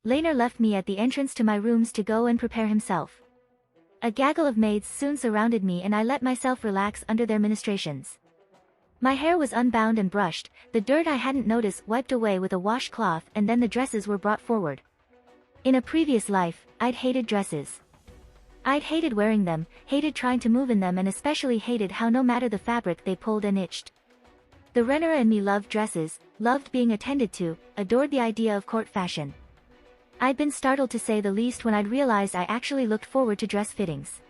Leena left me at the entrance to my rooms to go and prepare himself. A gaggle of maids soon surrounded me and I let myself relax under their ministrations. My hair was unbound and brushed, the dirt I hadn't noticed wiped away with a washcloth, and then the dresses were brought forward. In a previous life, I'd hated dresses. I'd hated wearing them, hated trying to move in them, and especially hated how no matter the fabric they pulled and itched. The Renner and me loved dresses, loved being attended to, adored the idea of court fashion. I'd been startled to say the least when I'd realized I actually looked forward to dress fittings.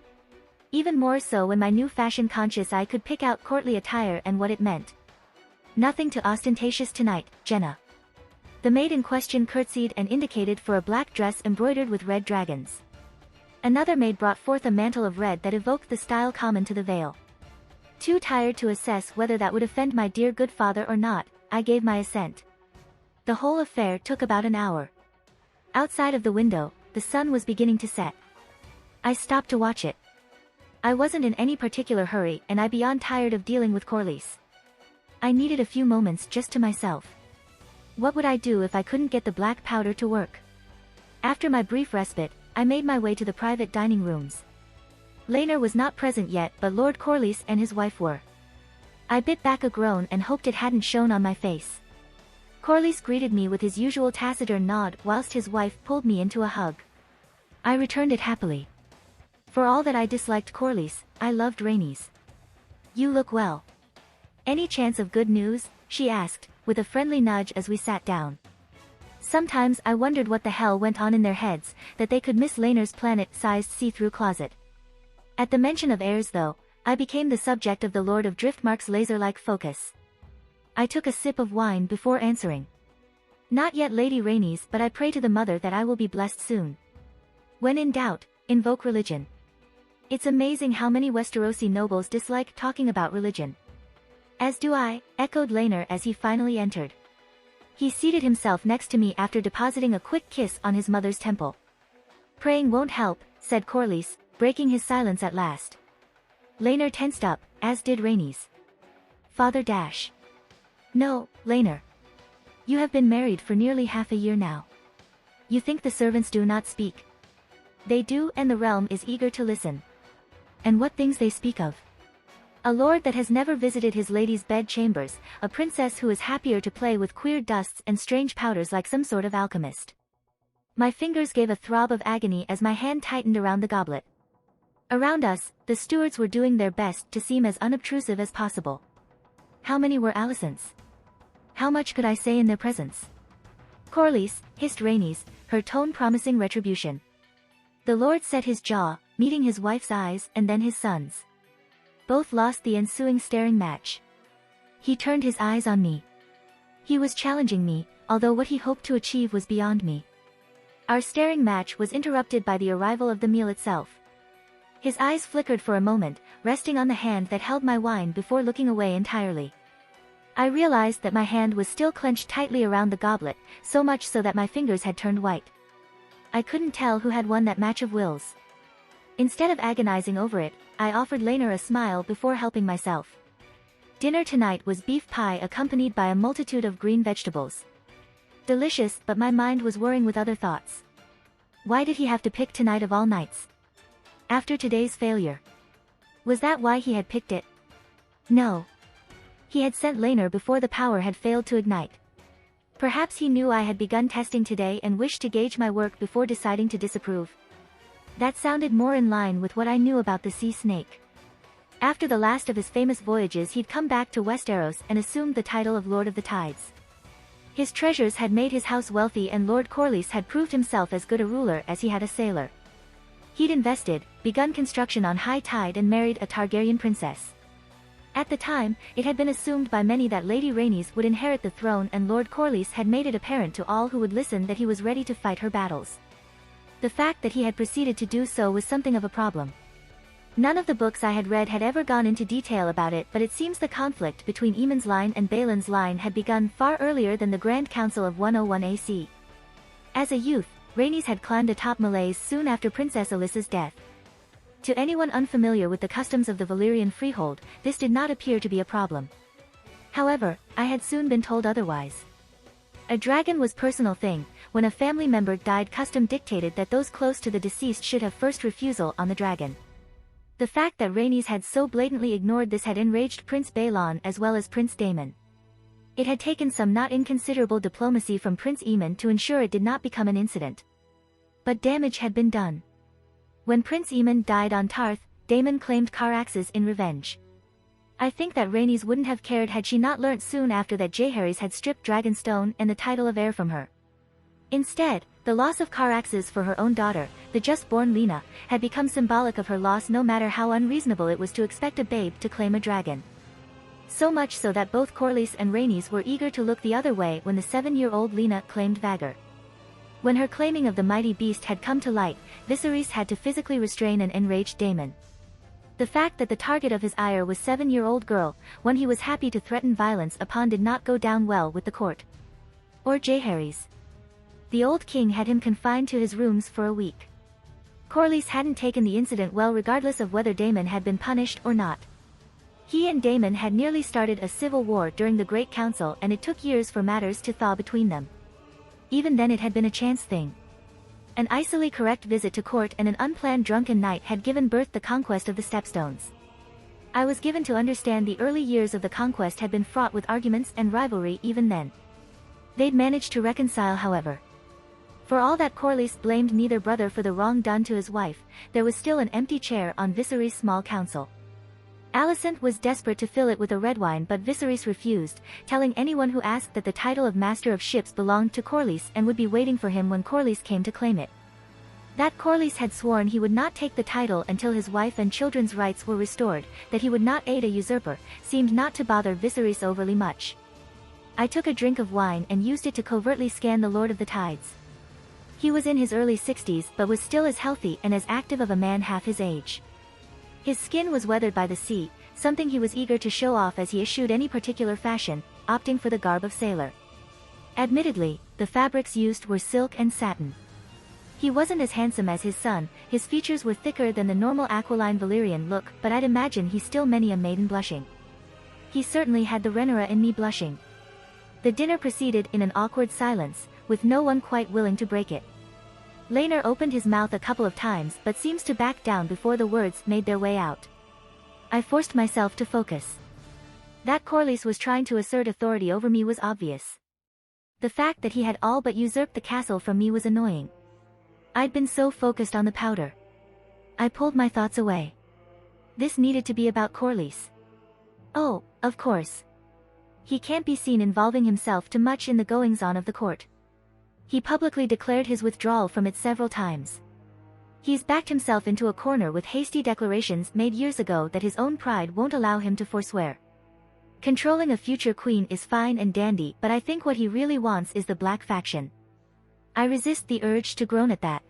Even more so when my new fashion-conscious eye could pick out courtly attire and what it meant. Nothing too ostentatious tonight, Jenna. The maid in question curtsied and indicated for a black dress embroidered with red dragons. Another maid brought forth a mantle of red that evoked the style common to the veil. Too tired to assess whether that would offend my dear good father or not, I gave my assent. The whole affair took about an hour. Outside of the window, the sun was beginning to set. I stopped to watch it. I wasn't in any particular hurry, and I beyond tired of dealing with Corliss. I needed a few moments just to myself. What would I do if I couldn't get the black powder to work? After my brief respite, I made my way to the private dining rooms. Leena was not present yet, but Lord Corliss and his wife were. I bit back a groan and hoped it hadn't shown on my face. Corliss greeted me with his usual taciturn nod whilst his wife pulled me into a hug. I returned it happily. For all that I disliked Corliss, I loved Rainey's. "You look well. Any chance of good news?" she asked, with a friendly nudge as we sat down. Sometimes I wondered what the hell went on in their heads, that they could miss Lainer's planet-sized see-through closet. At the mention of heirs though, I became the subject of the Lord of Driftmark's laser-like focus. I took a sip of wine before answering. "Not yet, Lady Rainey's, but I pray to the Mother that I will be blessed soon. When in doubt, invoke religion." It's amazing how many Westerosi nobles dislike talking about religion. "As do I," echoed Lainer as he finally entered. He seated himself next to me after depositing a quick kiss on his mother's temple. "Praying won't help," said Corliss, breaking his silence at last. Lainer tensed up, as did Rainey's. "Father Dash." "No, Lainer. You have been married for nearly half a year now. You think the servants do not speak? They do, and the realm is eager to listen. And what things they speak of. A lord that has never visited his lady's bed chambers, a princess who is happier to play with queer dusts and strange powders like some sort of alchemist." My fingers gave a throb of agony as my hand tightened around the goblet. Around us, the stewards were doing their best to seem as unobtrusive as possible. How many were Alicent's? How much could I say in their presence? "Corliss," hissed Rainey's, her tone promising retribution. The lord set his jaw, meeting his wife's eyes and then his son's. Both lost the ensuing staring match. He turned his eyes on me. He was challenging me, although what he hoped to achieve was beyond me. Our staring match was interrupted by the arrival of the meal itself. His eyes flickered for a moment, resting on the hand that held my wine before looking away entirely. I realized that my hand was still clenched tightly around the goblet, so much so that my fingers had turned white. I couldn't tell who had won that match of wills. Instead of agonizing over it, I offered Lainer a smile before helping myself. Dinner tonight was beef pie accompanied by a multitude of green vegetables. Delicious, but my mind was whirring with other thoughts. Why did he have to pick tonight of all nights? After today's failure. Was that why he had picked it? No. He had sent Lainer before the power had failed to ignite. Perhaps he knew I had begun testing today and wished to gauge my work before deciding to disapprove. That sounded more in line with what I knew about the sea snake. After the last of his famous voyages, he'd come back to Westeros and assumed the title of Lord of the Tides. His treasures had made his house wealthy, and Lord Corliss had proved himself as good a ruler as he had a sailor. He'd invested, begun construction on high tide, and married a Targaryen princess. At the time, it had been assumed by many that Lady Rhaenys would inherit the throne, and Lord Corliss had made it apparent to all who would listen that he was ready to fight her battles. The fact that he had proceeded to do so was something of a problem. None of the books I had read had ever gone into detail about it, but it seems the conflict between Aemon's line and Baelin's line had begun far earlier than the Grand Council of 101 AC. As a youth, Rhaenys had climbed atop Molaise soon after Princess Alyssa's death. To anyone unfamiliar with the customs of the Valyrian freehold, this did not appear to be a problem. However, I had soon been told otherwise. A dragon was personal thing. When a family member died, custom dictated that those close to the deceased should have first refusal on the dragon. The fact that Rhaenys had so blatantly ignored this had enraged Prince Baelon as well as Prince Daemon. It had taken some not inconsiderable diplomacy from Prince Aemon to ensure it did not become an incident. But damage had been done. When Prince Aemon died on Tarth, Daemon claimed Caraxes in revenge. I think that Rhaenys wouldn't have cared had she not learnt soon after that Jaehaerys had stripped Dragonstone and the title of heir from her. Instead, the loss of Caraxes for her own daughter, the just-born Leena, had become symbolic of her loss, no matter how unreasonable it was to expect a babe to claim a dragon. So much so that both Corlys and Rhaenys were eager to look the other way when the 7-year-old Leena claimed Vhagar. When her claiming of the mighty beast had come to light, Viserys had to physically restrain an enraged Daemon. The fact that the target of his ire was 7-year-old girl, one he was happy to threaten violence upon, did not go down well with the court. Or Jaehaerys. The old king had him confined to his rooms for a week. Corlys hadn't taken the incident well, regardless of whether Daemon had been punished or not. He and Daemon had nearly started a civil war during the Great Council, and it took years for matters to thaw between them. Even then it had been a chance thing. An icily correct visit to court and an unplanned drunken night had given birth the conquest of the Stepstones. I was given to understand the early years of the conquest had been fraught with arguments and rivalry even then. They'd managed to reconcile, however. For all that Corlys blamed neither brother for the wrong done to his wife, there was still an empty chair on Viserys' small council. Alicent was desperate to fill it with a red wine, but Viserys refused, telling anyone who asked that the title of Master of Ships belonged to Corlys and would be waiting for him when Corlys came to claim it. That Corlys had sworn he would not take the title until his wife and children's rights were restored, that he would not aid a usurper, seemed not to bother Viserys overly much. I took a drink of wine and used it to covertly scan the Lord of the Tides. He was in his early 60s but was still as healthy and as active of a man half his age. His skin was weathered by the sea, something he was eager to show off as he eschewed any particular fashion, opting for the garb of sailor. Admittedly, the fabrics used were silk and satin. He wasn't as handsome as his son, his features were thicker than the normal aquiline Valyrian look, but I'd imagine he still many a maiden blushing. He certainly had the Rhaenyra in me blushing. The dinner proceeded in an awkward silence, with no one quite willing to break it. Laenor opened his mouth a couple of times but seems to back down before the words made their way out. I forced myself to focus. That Corlys was trying to assert authority over me was obvious. The fact that he had all but usurped the castle from me was annoying. I'd been so focused on the powder. I pulled my thoughts away. This needed to be about Corlys. Oh, of course. He can't be seen involving himself too much in the goings-on of the court. He publicly declared his withdrawal from it several times. He's backed himself into a corner with hasty declarations made years ago that his own pride won't allow him to forswear. Controlling a future queen is fine and dandy, but I think what he really wants is the Black faction. I resist the urge to groan at that.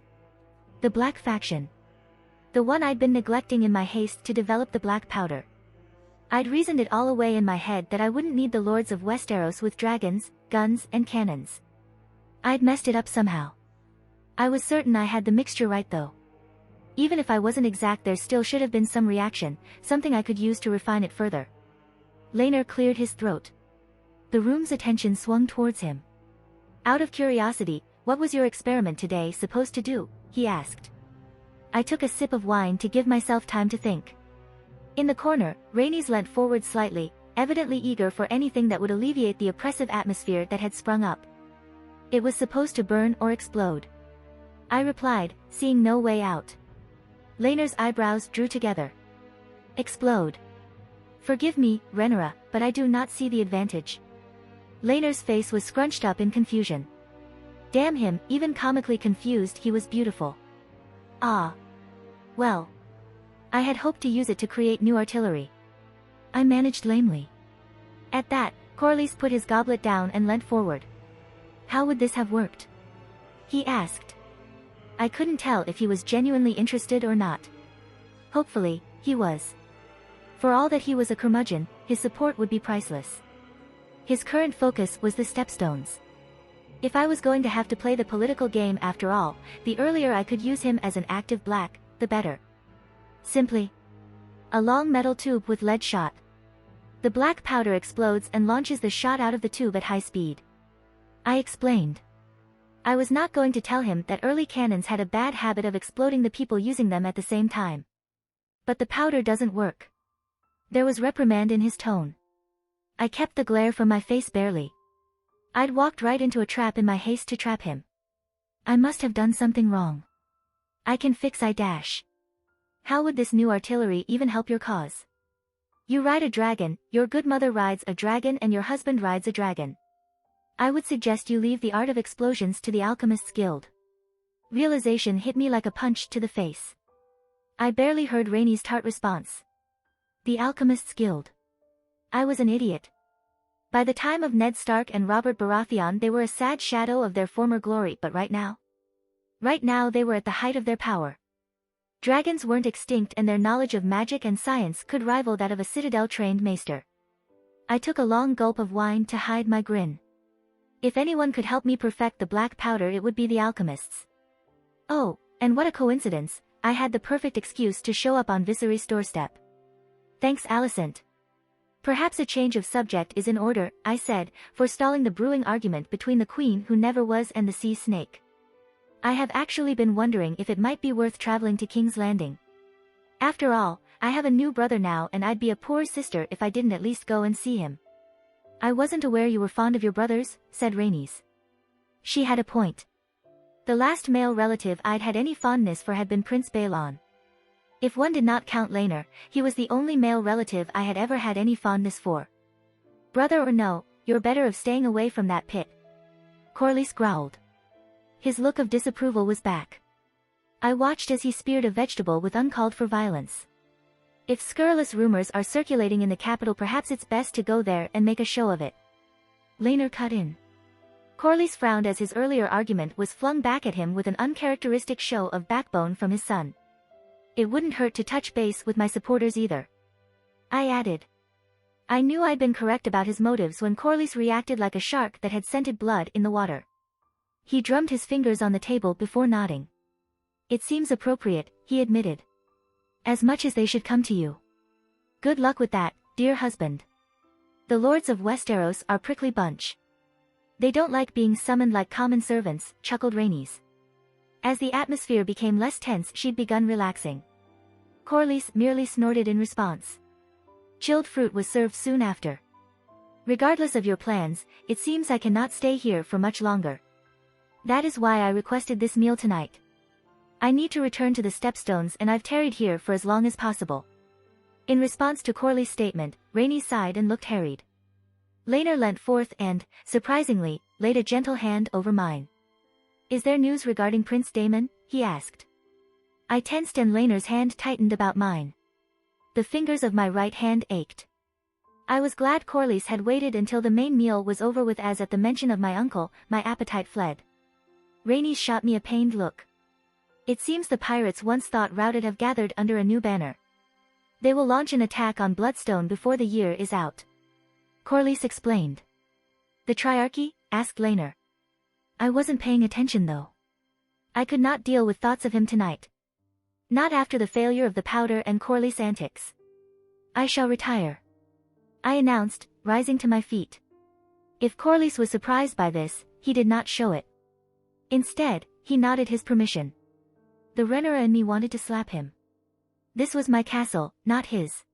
The Black faction. The one I'd been neglecting in my haste to develop the black powder. I'd reasoned it all away in my head that I wouldn't need the lords of Westeros with dragons, guns, and cannons. I'd messed it up somehow. I was certain I had the mixture right though. Even if I wasn't exact, there still should have been some reaction, something I could use to refine it further. Laenor cleared his throat. The room's attention swung towards him. Out of curiosity, what was your experiment today supposed to do? He asked. I took a sip of wine to give myself time to think. In the corner, Rhaenys leant forward slightly, evidently eager for anything that would alleviate the oppressive atmosphere that had sprung up. It was supposed to burn or explode. I replied, seeing no way out. Laenor's eyebrows drew together. Explode. Forgive me, Rhaenyra, but I do not see the advantage. Laenor's face was scrunched up in confusion. Damn him, even comically confused, he was beautiful. Ah. Well. I had hoped to use it to create new artillery. I managed lamely. At that, Corlys put his goblet down and leant forward. How would this have worked? He asked. I couldn't tell if he was genuinely interested or not. Hopefully, he was. For all that he was a curmudgeon, his support would be priceless. His current focus was the Stepstones. If I was going to have to play the political game after all, the earlier I could use him as an active black, the better. Simply. A long metal tube with lead shot. The black powder explodes and launches the shot out of the tube at high speed. I explained. I was not going to tell him that early cannons had a bad habit of exploding the people using them at the same time. But the powder doesn't work. There was reprimand in his tone. I kept the glare from my face barely. I'd walked right into a trap in my haste to trap him. I must have done something wrong. I can fix I dash. How would this new artillery even help your cause? You ride a dragon, your good mother rides a dragon and your husband rides a dragon. I would suggest you leave the art of explosions to the Alchemist's Guild. Realization hit me like a punch to the face. I barely heard Rainy's tart response. The Alchemist's Guild. I was an idiot. By the time of Ned Stark and Robert Baratheon they were a sad shadow of their former glory, but right now they were at the height of their power. Dragons weren't extinct and their knowledge of magic and science could rival that of a Citadel-trained maester. I took a long gulp of wine to hide my grin. If anyone could help me perfect the black powder it would be the alchemists. Oh, and what a coincidence, I had the perfect excuse to show up on Viserys' doorstep. Thanks Alicent. Perhaps a change of subject is in order, I said, forestalling the brewing argument between the queen who never was and the sea snake. I have actually been wondering if it might be worth traveling to King's Landing. After all, I have a new brother now and I'd be a poor sister if I didn't at least go and see him. I wasn't aware you were fond of your brothers, said Rhaenys. She had a point. The last male relative I'd had any fondness for had been Prince Baelon. If one did not count Laenor, he was the only male relative I had ever had any fondness for. Brother or no, you're better of staying away from that pit. Corlys growled. His look of disapproval was back. I watched as he speared a vegetable with uncalled for violence. If scurrilous rumors are circulating in the capital perhaps it's best to go there and make a show of it. Laenor cut in. Corlys frowned as his earlier argument was flung back at him with an uncharacteristic show of backbone from his son. It wouldn't hurt to touch base with my supporters either. I added. I knew I'd been correct about his motives when Corlys reacted like a shark that had scented blood in the water. He drummed his fingers on the table before nodding. It seems appropriate, he admitted. As much as they should come to you. Good luck with that, dear husband. The lords of Westeros are a prickly bunch. They don't like being summoned like common servants, chuckled Rhaenys. As the atmosphere became less tense she'd begun relaxing. Corlys merely snorted in response. Chilled fruit was served soon after. Regardless of your plans, it seems I cannot stay here for much longer. That is why I requested this meal tonight. I need to return to the Stepstones and I've tarried here for as long as possible. In response to Corlys' statement, Rhaenys sighed and looked harried. Laenor leant forth and, surprisingly, laid a gentle hand over mine. Is there news regarding Prince Daemon? He asked. I tensed and Laenor's hand tightened about mine. The fingers of my right hand ached. I was glad Corlys had waited until the main meal was over with as at the mention of my uncle, my appetite fled. Rhaenys shot me a pained look. It seems the pirates once thought routed have gathered under a new banner. They will launch an attack on Bloodstone before the year is out. Corlys explained. The Triarchy? Asked Laenor. I wasn't paying attention though. I could not deal with thoughts of him tonight. Not after the failure of the powder and Corlys' antics. I shall retire. I announced, rising to my feet. If Corlys was surprised by this, he did not show it. Instead, he nodded his permission. The Rhaenyra and me wanted to slap him. This was my castle, not his.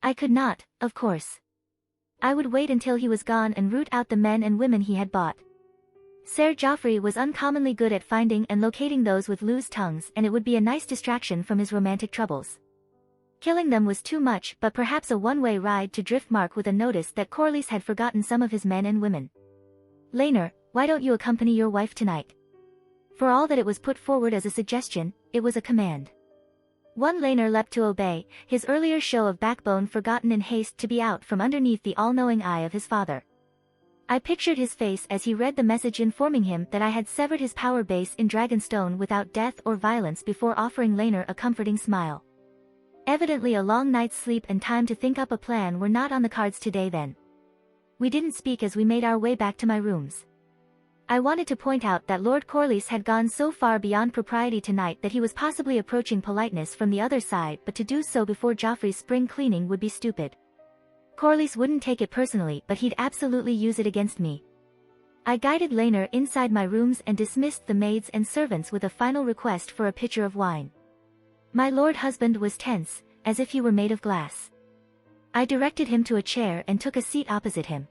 I could not, of course. I would wait until he was gone and root out the men and women he had bought. Ser Joffrey was uncommonly good at finding and locating those with loose tongues and it would be a nice distraction from his romantic troubles. Killing them was too much but perhaps a one-way ride to Driftmark with a notice that Corlys had forgotten some of his men and women. Laenor, why don't you accompany your wife tonight? For all that it was put forward as a suggestion, it was a command. One Laenor leapt to obey, his earlier show of backbone forgotten in haste to be out from underneath the all-knowing eye of his father. I pictured his face as he read the message informing him that I had severed his power base in Dragonstone without death or violence before offering Laenor a comforting smile. Evidently a long night's sleep and time to think up a plan were not on the cards today then. We didn't speak as we made our way back to my rooms. I wanted to point out that Lord Corlys had gone so far beyond propriety tonight that he was possibly approaching politeness from the other side, but to do so before Joffrey's spring cleaning would be stupid. Corlys wouldn't take it personally but he'd absolutely use it against me. I guided Leena inside my rooms and dismissed the maids and servants with a final request for a pitcher of wine. My lord husband was tense, as if he were made of glass. I directed him to a chair and took a seat opposite him.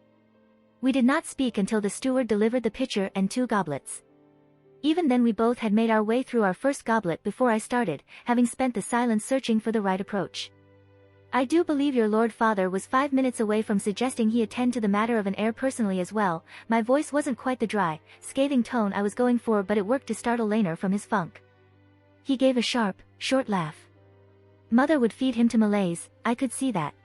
We did not speak until the steward delivered the pitcher and 2 goblets. Even then we both had made our way through our first goblet before I started, having spent the silence searching for the right approach. I do believe your lord father was 5 minutes away from suggesting he attend to the matter of an heir personally as well. My voice wasn't quite the dry, scathing tone I was going for, but it worked to startle Leena from his funk. He gave a sharp, short laugh. Mother would feed him to Malays, I could see that.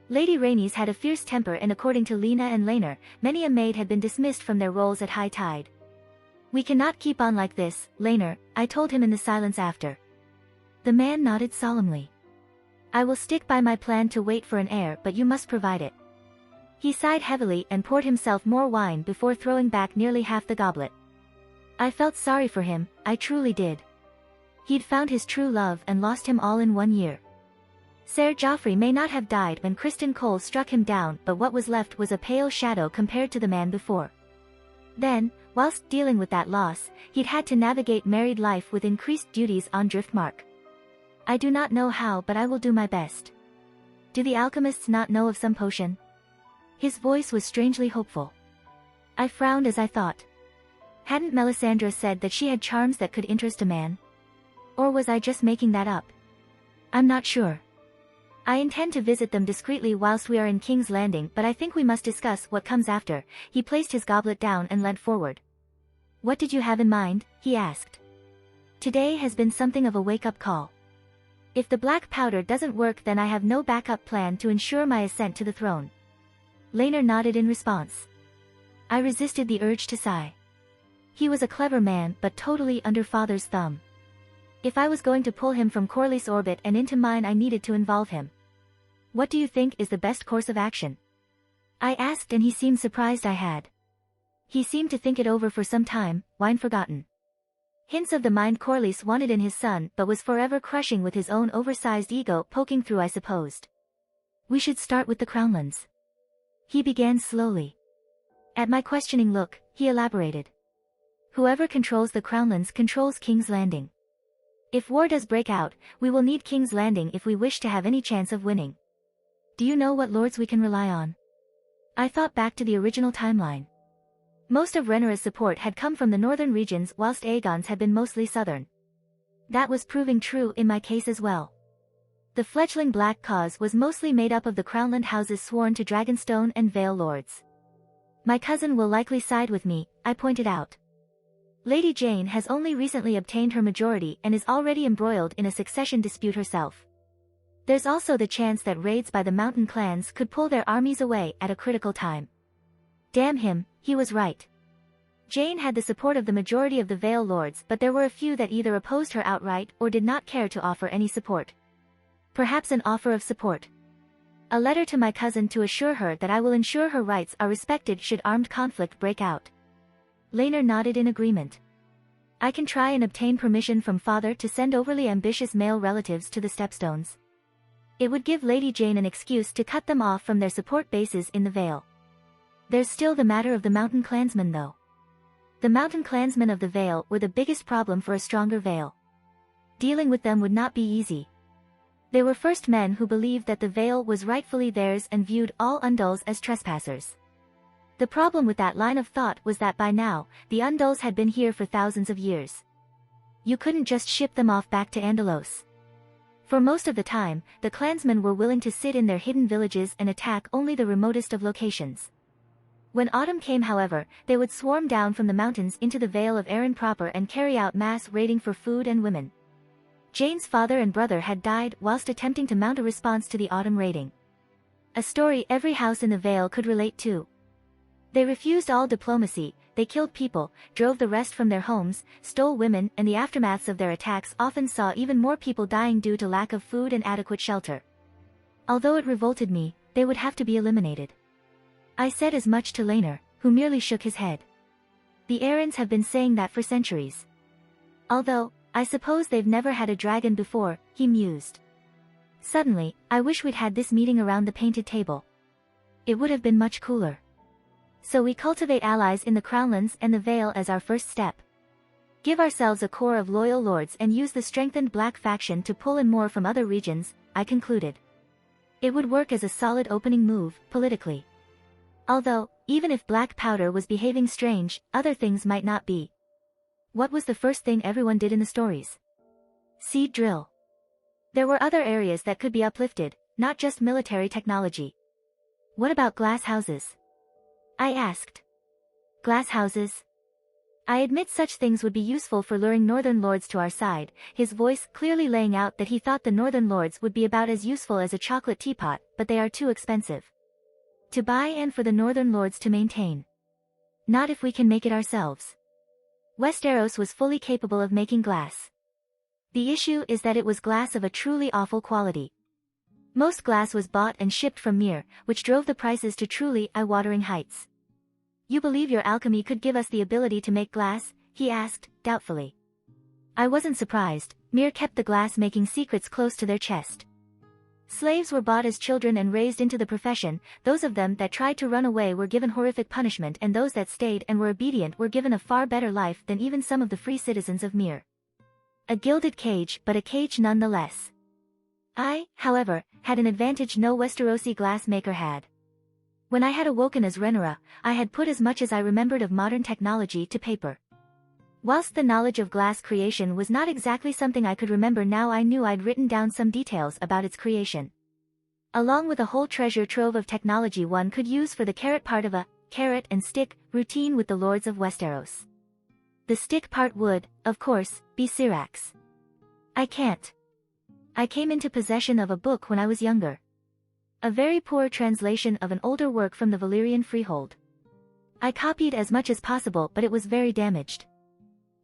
Lady Rainey's had a fierce temper, and according to Leena and Leena, many a maid had been dismissed from their roles at high tide. We cannot keep on like this, Leena, I told him in the silence after. The man nodded solemnly. I will stick by my plan to wait for an heir, but you must provide it. He sighed heavily and poured himself more wine before throwing back nearly half the goblet. I felt sorry for him, I truly did. He'd found his true love and lost him all in 1 year. Sir Geoffrey may not have died when Kristen Cole struck him down, but what was left was a pale shadow compared to the man before. Then, whilst dealing with that loss, he'd had to navigate married life with increased duties on Driftmark. I do not know how, but I will do my best. Do the alchemists not know of some potion? His voice was strangely hopeful. I frowned as I thought. Hadn't Melisandre said that she had charms that could interest a man? Or was I just making that up? I'm not sure. I intend to visit them discreetly whilst we are in King's Landing, but I think we must discuss what comes after. He placed his goblet down and leant forward. What did you have in mind? He asked. Today has been something of a wake-up call. If the black powder doesn't work, then I have no backup plan to ensure my ascent to the throne. Leena nodded in response. I resisted the urge to sigh. He was a clever man, but totally under father's thumb. If I was going to pull him from Corlys' orbit and into mine, I needed to involve him. What do you think is the best course of action? I asked, and he seemed surprised I had. He seemed to think it over for some time, wine forgotten. Hints of the mind Corlys wanted in his son, but was forever crushing with his own oversized ego poking through, I supposed. We should start with the Crownlands. He began slowly. At my questioning look, he elaborated. Whoever controls the Crownlands controls King's Landing. If war does break out, we will need King's Landing if we wish to have any chance of winning. Do you know what lords we can rely on? I thought back to the original timeline. Most of Rhaenyra's support had come from the northern regions, whilst Aegon's had been mostly southern. That was proving true in my case as well. The fledgling Black Cause was mostly made up of the Crownland houses sworn to Dragonstone and Vale lords. My cousin will likely side with me, I pointed out. Lady Jane has only recently obtained her majority and is already embroiled in a succession dispute herself. There's also the chance that raids by the mountain clans could pull their armies away at a critical time. Damn him, he was right. Jane had the support of the majority of the Vale lords, but there were a few that either opposed her outright or did not care to offer any support. Perhaps an offer of support. A letter to my cousin to assure her that I will ensure her rights are respected should armed conflict break out. Leena nodded in agreement. I can try and obtain permission from father to send overly ambitious male relatives to the Stepstones. It would give Lady Jane an excuse to cut them off from their support bases in the Vale. There's still the matter of the mountain clansmen though. The mountain clansmen of the Vale were the biggest problem for a stronger Vale. Dealing with them would not be easy. They were first men who believed that the Vale was rightfully theirs and viewed all Undulls as trespassers. The problem with that line of thought was that by now, the Undulls had been here for thousands of years. You couldn't just ship them off back to Andalos. For most of the time, the clansmen were willing to sit in their hidden villages and attack only the remotest of locations. When autumn came, however, they would swarm down from the mountains into the Vale of Arryn proper and carry out mass raiding for food and women. Jane's father and brother had died whilst attempting to mount a response to the autumn raiding. A story every house in the Vale could relate to. They refused all diplomacy, they killed people, drove the rest from their homes, stole women, and the aftermaths of their attacks often saw even more people dying due to lack of food and adequate shelter. Although it revolted me, they would have to be eliminated. I said as much to Leena, who merely shook his head. The Arryns have been saying that for centuries. Although, I suppose they've never had a dragon before, he mused. Suddenly, I wish we'd had this meeting around the painted table. It would have been much cooler. So we cultivate allies in the Crownlands and the Vale as our first step. Give ourselves a core of loyal lords and use the strengthened black faction to pull in more from other regions, I concluded. It would work as a solid opening move, politically. Although, even if black powder was behaving strange, other things might not be. What was the first thing everyone did in the stories? Seed drill. There were other areas that could be uplifted, not just military technology. What about glass houses? I asked. Glass houses? I admit such things would be useful for luring northern lords to our side, his voice clearly laying out that he thought the northern lords would be about as useful as a chocolate teapot, but they are too expensive to buy and for the northern lords to maintain. Not if we can make it ourselves. Westeros was fully capable of making glass. The issue is that it was glass of a truly awful quality. Most glass was bought and shipped from Myr, which drove the prices to truly eye-watering heights. You believe your alchemy could give us the ability to make glass? He asked, doubtfully. I wasn't surprised. Myr kept the glass-making secrets close to their chest. Slaves were bought as children and raised into the profession, those of them that tried to run away were given horrific punishment and those that stayed and were obedient were given a far better life than even some of the free citizens of Myr. A gilded cage, but a cage nonetheless. I, however, had an advantage no Westerosi glassmaker had. When I had awoken as Rhaenyra, I had put as much as I remembered of modern technology to paper. Whilst the knowledge of glass creation was not exactly something I could remember now, I knew I'd written down some details about its creation. Along with a whole treasure trove of technology one could use for the carrot part of a carrot and stick routine with the lords of Westeros. The stick part would, of course, be Syrax. I can't. I came into possession of a book when I was younger. A very poor translation of an older work from the Valyrian freehold. I copied as much as possible, but it was very damaged.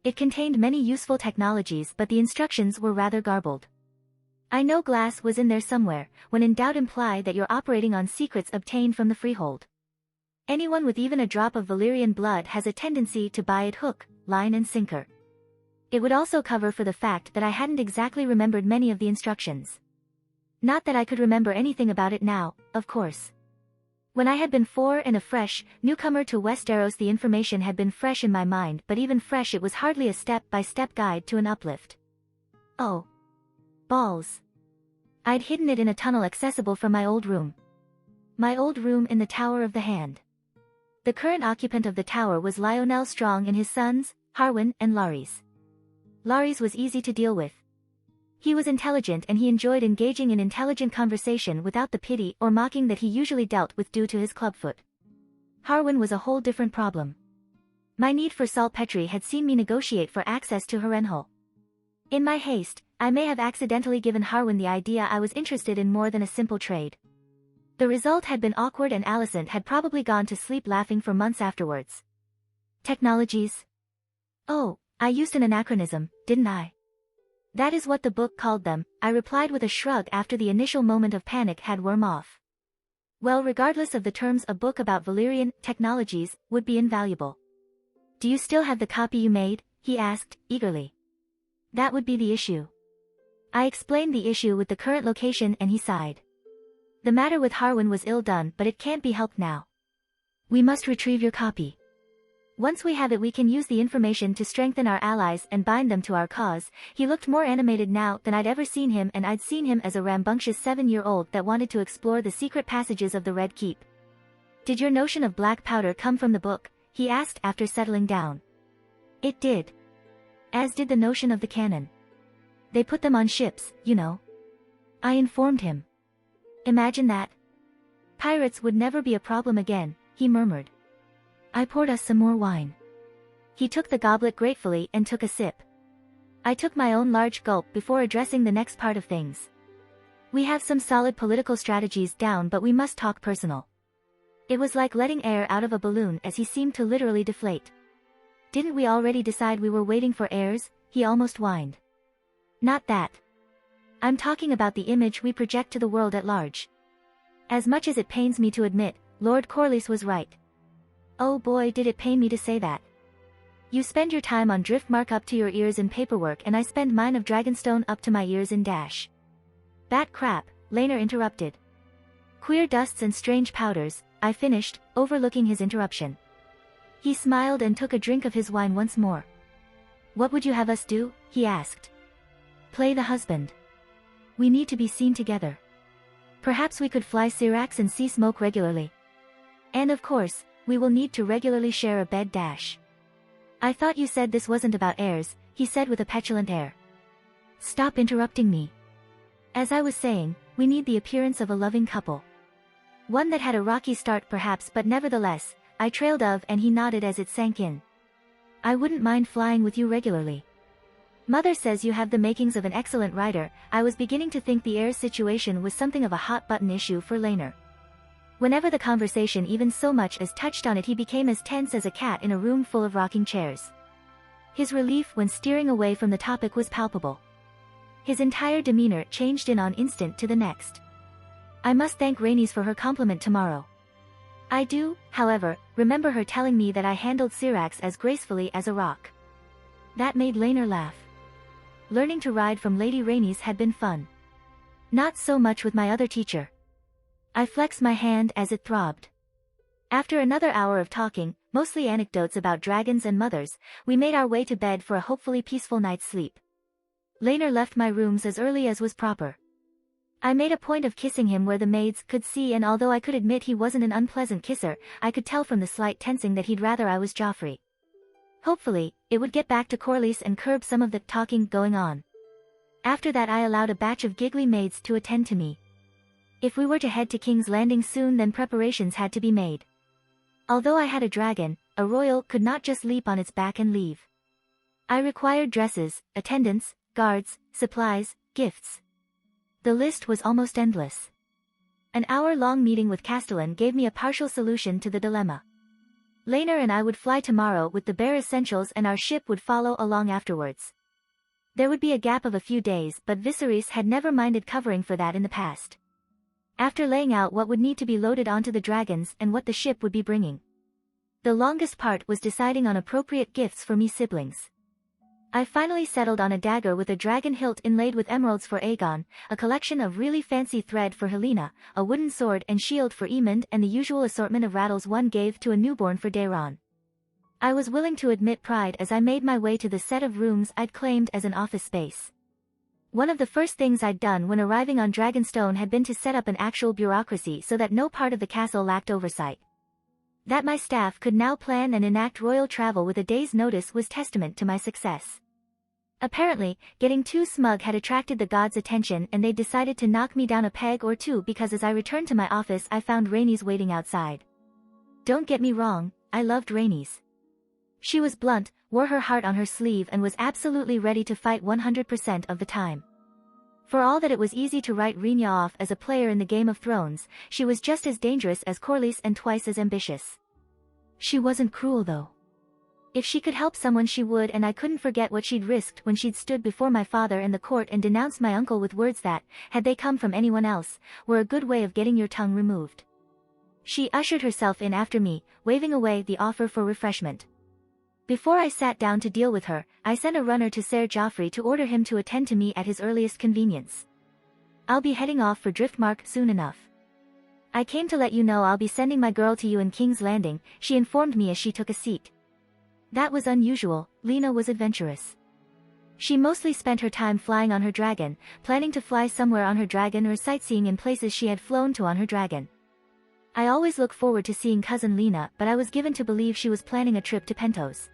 It contained many useful technologies, but the instructions were rather garbled. I know glass was in there somewhere. When in doubt, imply that you're operating on secrets obtained from the freehold. Anyone with even a drop of Valyrian blood has a tendency to buy it hook, line and sinker. It would also cover for the fact that I hadn't exactly remembered many of the instructions. Not that I could remember anything about it now, of course. When I had been 4 and a fresh newcomer to Westeros, the information had been fresh in my mind, but even fresh it was hardly a step-by-step guide to an uplift. Oh. Balls. I'd hidden it in a tunnel accessible from my old room. My old room in the Tower of the Hand. The current occupant of the tower was Lionel Strong and his sons, Harwin and Larys. Larys was easy to deal with. He was intelligent and he enjoyed engaging in intelligent conversation without the pity or mocking that he usually dealt with due to his clubfoot. Harwin was a whole different problem. My need for saltpetre had seen me negotiate for access to Harrenhal. In my haste, I may have accidentally given Harwin the idea I was interested in more than a simple trade. The result had been awkward and Alicent had probably gone to sleep laughing for months afterwards. Technologies? Oh, I used an anachronism, didn't I? That is what the book called them, I replied with a shrug after the initial moment of panic had worn off. Well, regardless of the terms, a book about Valyrian technologies would be invaluable. Do you still have the copy you made? He asked, eagerly. That would be the issue. I explained the issue with the current location and he sighed. The matter with Harwin was ill done, but it can't be helped now. We must retrieve your copy. Once we have it, we can use the information to strengthen our allies and bind them to our cause. He looked more animated now than I'd ever seen him, and I'd seen him as a rambunctious 7-year-old that wanted to explore the secret passages of the Red Keep. Did your notion of black powder come from the book? He asked after settling down. It did. As did the notion of the cannon. They put them on ships, you know. I informed him. Imagine that. Pirates would never be a problem again, he murmured. I poured us some more wine. He took the goblet gratefully and took a sip. I took my own large gulp before addressing the next part of things. We have some solid political strategies down, but we must talk personal. It was like letting air out of a balloon as he seemed to literally deflate. Didn't we already decide we were waiting for heirs? He almost whined. Not that. I'm talking about the image we project to the world at large. As much as it pains me to admit, Lord Corlys was right. Oh boy, did it pain me to say that. You spend your time on Driftmark up to your ears in paperwork, and I spend mine of Dragonstone up to my ears in dash. Bat crap, Leena interrupted. Queer dusts and strange powders, I finished, overlooking his interruption. He smiled and took a drink of his wine once more. What would you have us do? He asked. Play the husband. We need to be seen together. Perhaps we could fly Syrax and see smoke regularly. And of course, we will need to regularly share a bed dash. I thought you said this wasn't about heirs, he said with a petulant air. Stop interrupting me. As I was saying, we need the appearance of a loving couple. One that had a rocky start perhaps, but nevertheless, I trailed off and he nodded as it sank in. I wouldn't mind flying with you regularly. Mother says you have the makings of an excellent rider. I was beginning to think the heirs situation was something of a hot-button issue for Leena. Whenever the conversation even so much as touched on it, he became as tense as a cat in a room full of rocking chairs. His relief when steering away from the topic was palpable. His entire demeanor changed in an instant to the next. I must thank Rhaenys for her compliment tomorrow. I do, however, remember her telling me that I handled Syrax as gracefully as a rock. That made Leena laugh. Learning to ride from Lady Rhaenys had been fun. Not so much with my other teacher. I flexed my hand as it throbbed. After another hour of talking, mostly anecdotes about dragons and mothers, we made our way to bed for a hopefully peaceful night's sleep. Leena left my rooms as early as was proper. I made a point of kissing him where the maids could see, and although I could admit he wasn't an unpleasant kisser, I could tell from the slight tensing that he'd rather I was Joffrey. Hopefully, it would get back to Corlys and curb some of the talking going on. After that I allowed a batch of giggly maids to attend to me. If we were to head to King's Landing soon, then preparations had to be made. Although I had a dragon, a royal could not just leap on its back and leave. I required dresses, attendants, guards, supplies, gifts. The list was almost endless. An hour-long meeting with Castellan gave me a partial solution to the dilemma. Leena and I would fly tomorrow with the bare essentials, and our ship would follow along afterwards. There would be a gap of a few days, but Viserys had never minded covering for that in the past. After laying out what would need to be loaded onto the dragons and what the ship would be bringing, the longest part was deciding on appropriate gifts for me siblings. I finally settled on a dagger with a dragon hilt inlaid with emeralds for Aegon, a collection of really fancy thread for Helena, a wooden sword and shield for Aemond, and the usual assortment of rattles one gave to a newborn for Daeron. I was willing to admit pride as I made my way to the set of rooms I'd claimed as an office space. One of the first things I'd done when arriving on Dragonstone had been to set up an actual bureaucracy so that no part of the castle lacked oversight. That my staff could now plan and enact royal travel with a day's notice was testament to my success. Apparently, getting too smug had attracted the gods' attention, and they'd decided to knock me down a peg or two because as I returned to my office I found Rhaenys waiting outside. Don't get me wrong, I loved Rhaenys. She was blunt, wore her heart on her sleeve, and was absolutely ready to fight 100% of the time. For all that it was easy to write Rhaenyra off as a player in the Game of Thrones, she was just as dangerous as Corlys and twice as ambitious. She wasn't cruel though. If she could help someone she would, and I couldn't forget what she'd risked when she'd stood before my father and the court and denounced my uncle with words that, had they come from anyone else, were a good way of getting your tongue removed. She ushered herself in after me, waving away the offer for refreshment. Before I sat down to deal with her, I sent a runner to Ser Joffrey to order him to attend to me at his earliest convenience. I'll be heading off for Driftmark soon enough. I came to let you know I'll be sending my girl to you in King's Landing, she informed me as she took a seat. That was unusual. Leena was adventurous. She mostly spent her time flying on her dragon, planning to fly somewhere on her dragon or sightseeing in places she had flown to on her dragon. I always look forward to seeing cousin Leena, but I was given to believe she was planning a trip to Pentos.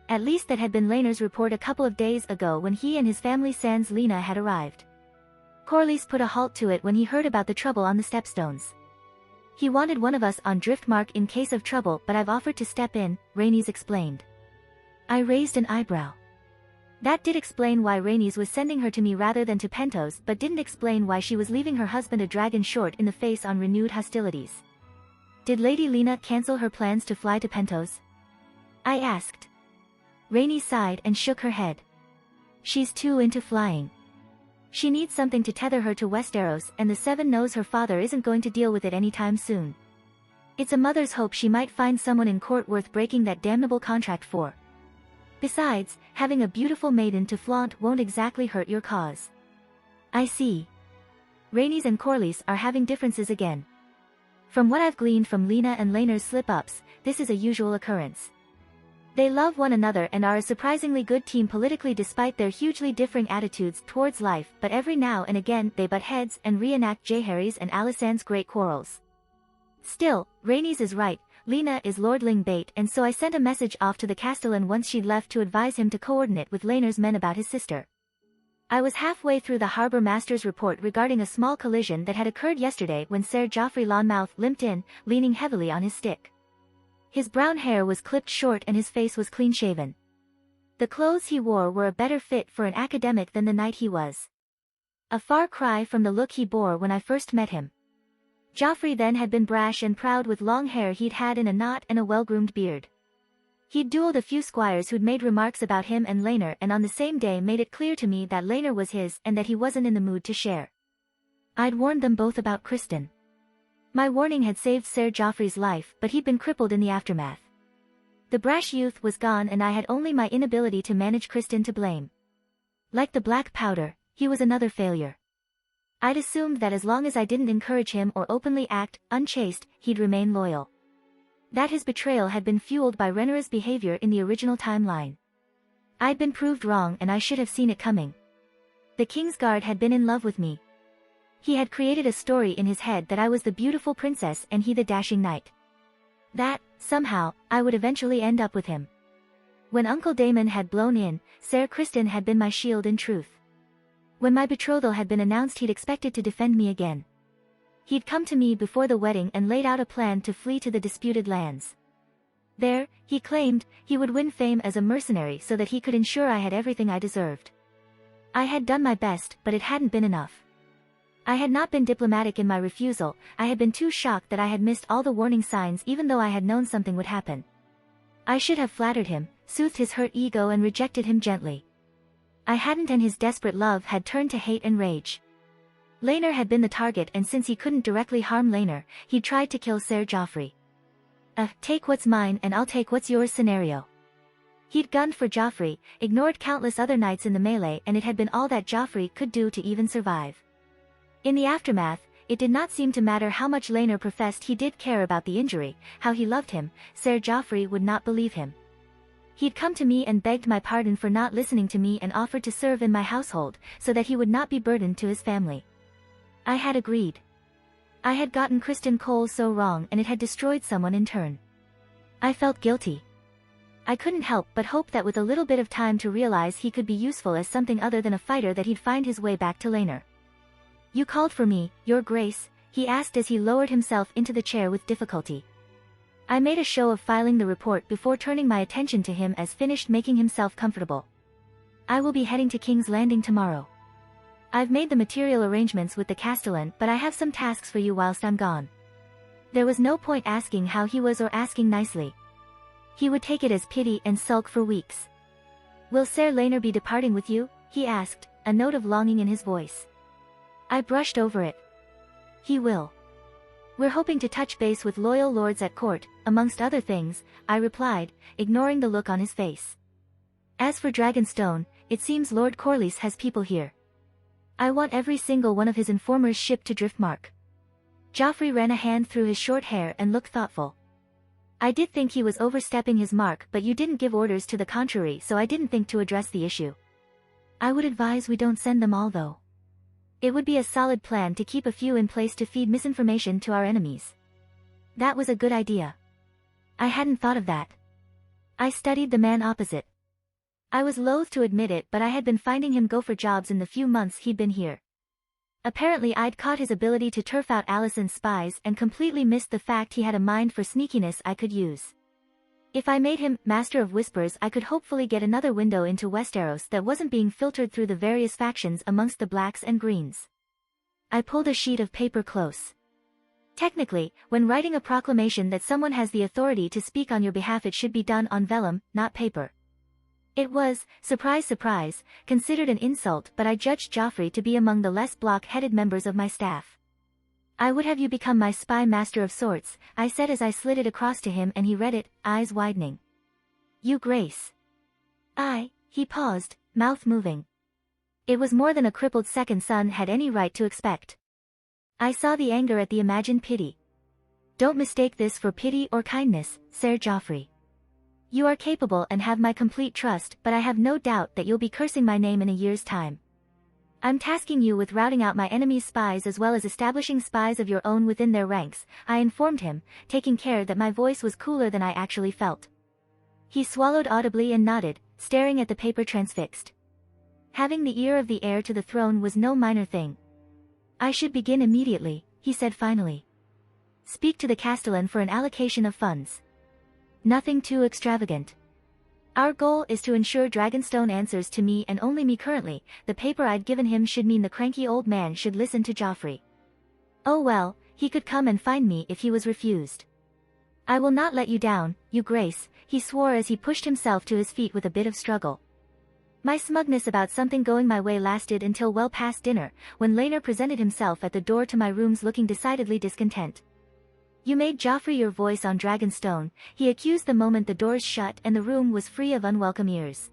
At least that had been Lena's report a couple of days ago when he and his family sans Leena had arrived. Corlys put a halt to it when he heard about the trouble on the stepstones. He wanted one of us on Driftmark in case of trouble, but I've offered to step in, Rhaenys explained. I raised an eyebrow. That did explain why Rhaenys was sending her to me rather than to Pentos, but didn't explain why she was leaving her husband a dragon short in the face on renewed hostilities. Did Lady Leena cancel her plans to fly to Pentos? I asked. Rhaenys sighed and shook her head. She's too into flying. She needs something to tether her to Westeros, and the Seven knows her father isn't going to deal with it anytime soon. It's a mother's hope she might find someone in court worth breaking that damnable contract for. Besides, having a beautiful maiden to flaunt won't exactly hurt your cause. I see. Rhaenys and Corlys are having differences again. From what I've gleaned from Leena and Lena's slip-ups, this is a usual occurrence. They love one another and are a surprisingly good team politically despite their hugely differing attitudes towards life, but every now and again they butt heads and reenact Jaehaerys and Alysanne's great quarrels. Still, Rhaenys is right, Leena is lordling bait, and so I sent a message off to the Castellan once she'd left to advise him to coordinate with Laener's men about his sister. I was halfway through the harbour master's report regarding a small collision that had occurred yesterday when Ser Joffrey Lonmouth limped in, leaning heavily on his stick. His brown hair was clipped short and his face was clean-shaven. The clothes he wore were a better fit for an academic than the knight he was. A far cry from the look he bore when I first met him. Joffrey then had been brash and proud with long hair he'd had in a knot and a well-groomed beard. He'd duelled a few squires who'd made remarks about him and Laenor, and on the same day made it clear to me that Laenor was his and that he wasn't in the mood to share. I'd warned them both about Criston. My warning had saved Ser Joffrey's life, but he'd been crippled in the aftermath. The brash youth was gone and I had only my inability to manage Criston to blame. Like the black powder, he was another failure. I'd assumed that as long as I didn't encourage him or openly act unchaste, he'd remain loyal. That his betrayal had been fueled by Rhaenyra's behavior in the original timeline. I'd been proved wrong and I should have seen it coming. The Kingsguard had been in love with me. He had created a story in his head that I was the beautiful princess and he the dashing knight. That, somehow, I would eventually end up with him. When Uncle Daemon had blown in, Ser Criston had been my shield in truth. When my betrothal had been announced he'd expected to defend me again. He'd come to me before the wedding and laid out a plan to flee to the disputed lands. There, he claimed, he would win fame as a mercenary so that he could ensure I had everything I deserved. I had done my best, but it hadn't been enough. I had not been diplomatic in my refusal, I had been too shocked that I had missed all the warning signs even though I had known something would happen. I should have flattered him, soothed his hurt ego and rejected him gently. I hadn't, and his desperate love had turned to hate and rage. Laenor had been the target, and since he couldn't directly harm Laenor, he'd tried to kill Ser Joffrey. Take what's mine and I'll take what's yours scenario. He'd gunned for Joffrey, ignored countless other knights in the melee, and it had been all that Joffrey could do to even survive. In the aftermath, it did not seem to matter how much Laenor professed he did care about the injury, how he loved him, Ser Joffrey would not believe him. He'd come to me and begged my pardon for not listening to me and offered to serve in my household, so that he would not be burdened to his family. I had agreed. I had gotten Criston Cole so wrong and it had destroyed someone in turn. I felt guilty. I couldn't help but hope that with a little bit of time to realize he could be useful as something other than a fighter, that he'd find his way back to Laenor. "You called for me, Your Grace?" he asked as he lowered himself into the chair with difficulty. I made a show of filing the report before turning my attention to him as finished making himself comfortable. "I will be heading to King's Landing tomorrow. I've made the material arrangements with the Castellan, but I have some tasks for you whilst I'm gone." There was no point asking how he was or asking nicely. He would take it as pity and sulk for weeks. "Will Ser Laenor be departing with you?" he asked, a note of longing in his voice. I brushed over it. "He will. We're hoping to touch base with loyal lords at court, amongst other things," I replied, ignoring the look on his face. "As for Dragonstone, it seems Lord Corlys has people here. I want every single one of his informers shipped to Driftmark." Joffrey ran a hand through his short hair and looked thoughtful. "I did think he was overstepping his mark, but you didn't give orders to the contrary, so I didn't think to address the issue. I would advise we don't send them all though. It would be a solid plan to keep a few in place to feed misinformation to our enemies." That was a good idea. I hadn't thought of that. I studied the man opposite. I was loath to admit it, but I had been finding him go for jobs in the few months he'd been here. Apparently I'd caught his ability to turf out Alicent's spies and completely missed the fact he had a mind for sneakiness I could use. If I made him Master of Whispers, I could hopefully get another window into Westeros that wasn't being filtered through the various factions amongst the Blacks and Greens. I pulled a sheet of paper close. Technically, when writing a proclamation that someone has the authority to speak on your behalf, it should be done on vellum, not paper. It was, surprise surprise, considered an insult, but I judged Joffrey to be among the less block-headed members of my staff. "I would have you become my spy master of sorts," I said as I slid it across to him, and he read it, eyes widening. "You Grace." He paused, mouth moving. It was more than a crippled second son had any right to expect. I saw the anger at the imagined pity. Don't mistake this for pity or kindness, Ser Joffrey. You are capable and have my complete trust, but I have no doubt that you'll be cursing my name in a year's time. I'm tasking you with routing out my enemy's spies as well as establishing spies of your own within their ranks, I informed him, taking care that my voice was cooler than I actually felt. He swallowed audibly and nodded, staring at the paper transfixed. Having the ear of the heir to the throne was no minor thing. I should begin immediately, he said finally. Speak to the Castellan for an allocation of funds. Nothing too extravagant. Our goal is to ensure Dragonstone answers to me and only me currently. The paper I'd given him should mean the cranky old man should listen to Joffrey. Oh well, he could come and find me if he was refused. I will not let you down, you Grace, he swore as he pushed himself to his feet with a bit of struggle. My smugness about something going my way lasted until well past dinner, when Leena presented himself at the door to my rooms looking decidedly discontent. You made Joffrey your voice on Dragonstone, he accused the moment the doors shut and the room was free of unwelcome ears.